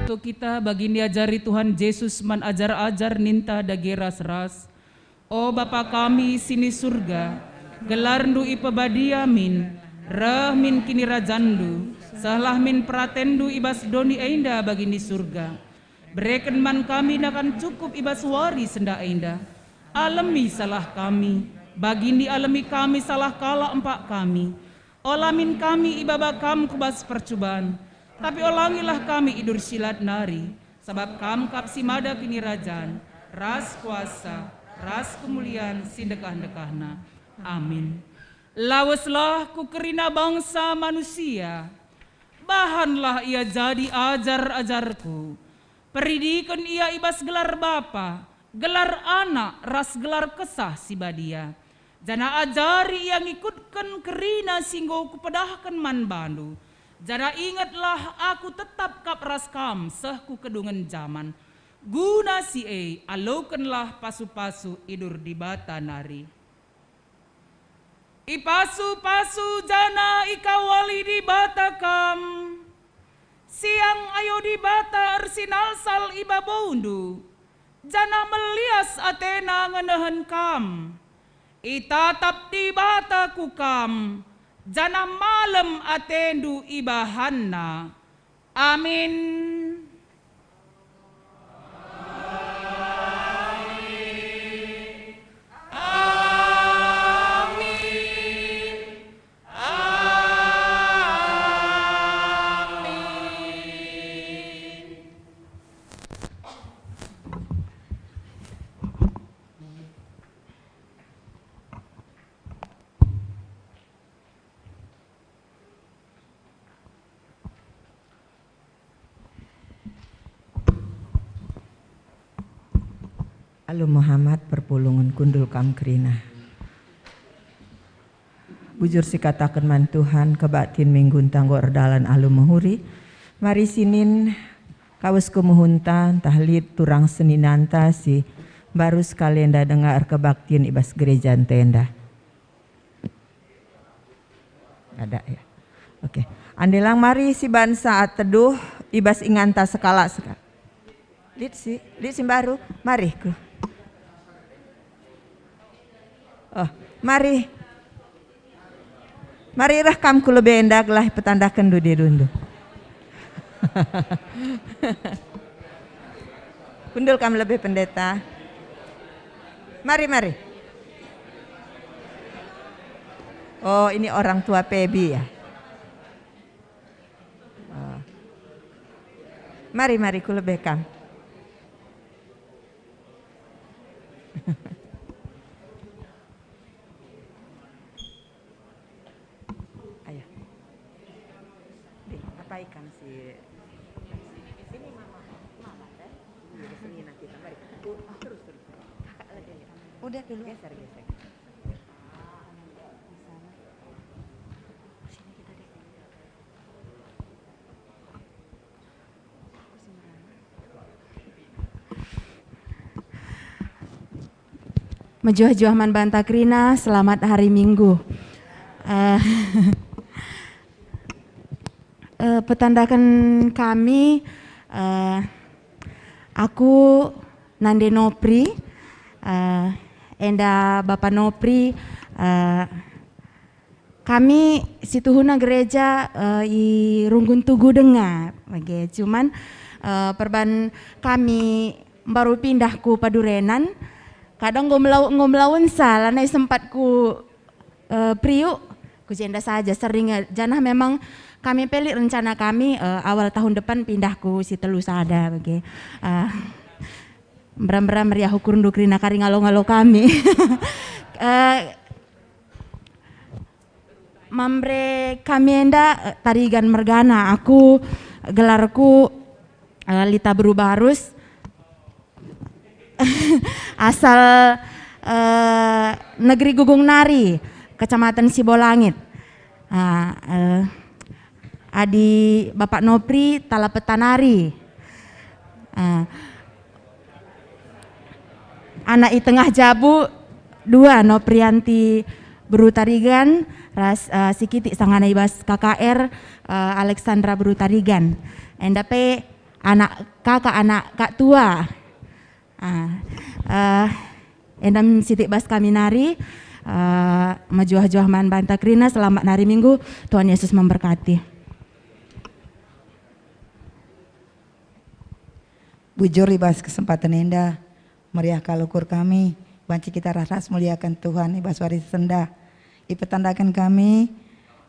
untuk kita bagi diajari Tuhan Yesus man ajar-ajar ninta dageras ras. O Bapa kami sini surga, gelarndu ipebadia min, reh min kini rajandu, salah min pratendu ibas doni enda bagi di surga. Berikan man kami nakan cukup ibas wari senda enda. Alami salah kami, bagi di alami kami salah kala empak kami. Olamin kami ibabakam kubas percobaan, tapi olangilah kami idur silat nari, sebab kam kapsi mada kini rajan, ras kuasa, ras kemuliaan sindekah-dekahna. Amin. Lawaslah ku kerina bangsa manusia, bahanlah ia jadi ajar-ajarku. Peridikan ia ibas gelar bapa, gelar anak, ras gelar kesah si badia. Jana ajari yang ikutkan kerina singgo kupedahkan man bandu. Jana ingatlah aku tetap kap ras kam sehku kedungan zaman. Guna si alokanlah pasu-pasu idur di bata nari. Ipasu-pasu jana ikawali di bata kam. Siang ayo di bata arsinal sal iba boundu. Jana melias Athena ngenahan kam. Itatap di bata kukam. Jana malam atendu ibahanna. Amin. Alu Muhammad perpulungan kundul kam kerina. Bujur si katakan man Tuhan kebatin minggun tanggo erdalan alu mahuri. Mari sinin kawas kumuhuntan tahlid turang seninanta si baru sekalian dengar kebaktian ibas gereja tenda. Ada ya. Oke. Andelang mari si ban saat teduh ibas inganta sekala sekala. Lid si baru mari ku. Oh, mari rekam ku lebih endak lah petandakan du dirundu. Kundul kam lebih pendeta. Mari. Oh, ini orang tua Pebi ya. Oh. Mari ku lebih kam. Ikan si sini mama deh di sini nanti mari terus udah dulu geser sini kita deh Mejuah-juah man Bantakrina, selamat hari Minggu. Petandakan kami, aku Nande Nopri, enda Bapak Nopri, kami situhuna gereja i Runggun Tugu dengar, cuman perban kami baru pindah ku Padurenan, kadang ngomlaun salah, nai sempat ku priuk, ku jenda saja sering janah memang. Kami pelik rencana kami awal tahun depan pindahku si telu sada bagi beram-beram meriah hukur dukrina kari ngalo-ngalo kami. Mamre kami enda tarigan mergana, aku gelarku Lita Berubarus asal negeri Gugung Nari, Kecamatan Sibolangit. Adi Bapak Nopri Talapetanari, anak i tengah Jabu 2 Noprianti Berutarigan, ras Sikiti sangana ibas KKR Alexandra Berutarigan. Endape kakak anak kak tua. Endam sitik bas kami nari, majuah-juah man banta krina, selamat nari Minggu, Tuhan Yesus memberkati. Bujur ibas kesempatan enda, meriah kalukur kami, banci kita ras muliakan Tuhan, ibas waris senda, ipetandakan kami,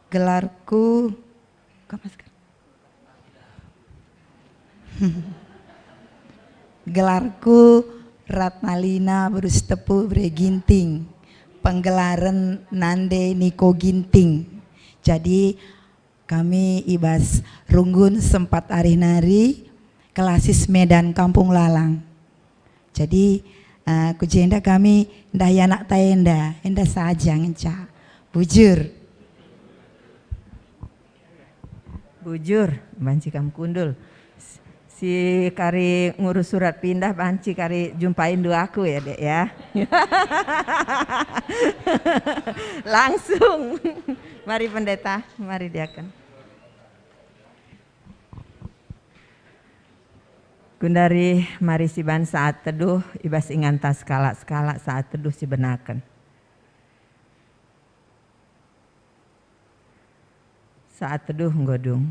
gelarku, gelarku Ratnalina Berus Tepu Bre Ginting, penggelaran Nande Niko Ginting. Jadi kami ibas runggun sempat ari nari kelasis Medan Kampung Lalang. Jadi kujenda kami ndah yanak taenda, enda saja ngenca. Bujur. Bujur, banci kam kundul. Si kari ngurus surat pindah banci kari jumpain dua aku ya dek ya. Langsung. Mari pendeta, mari diaken. Gundari mari si ban saat teduh ibas inganta skala saat teduh si benaken. Saat teduh nggodung.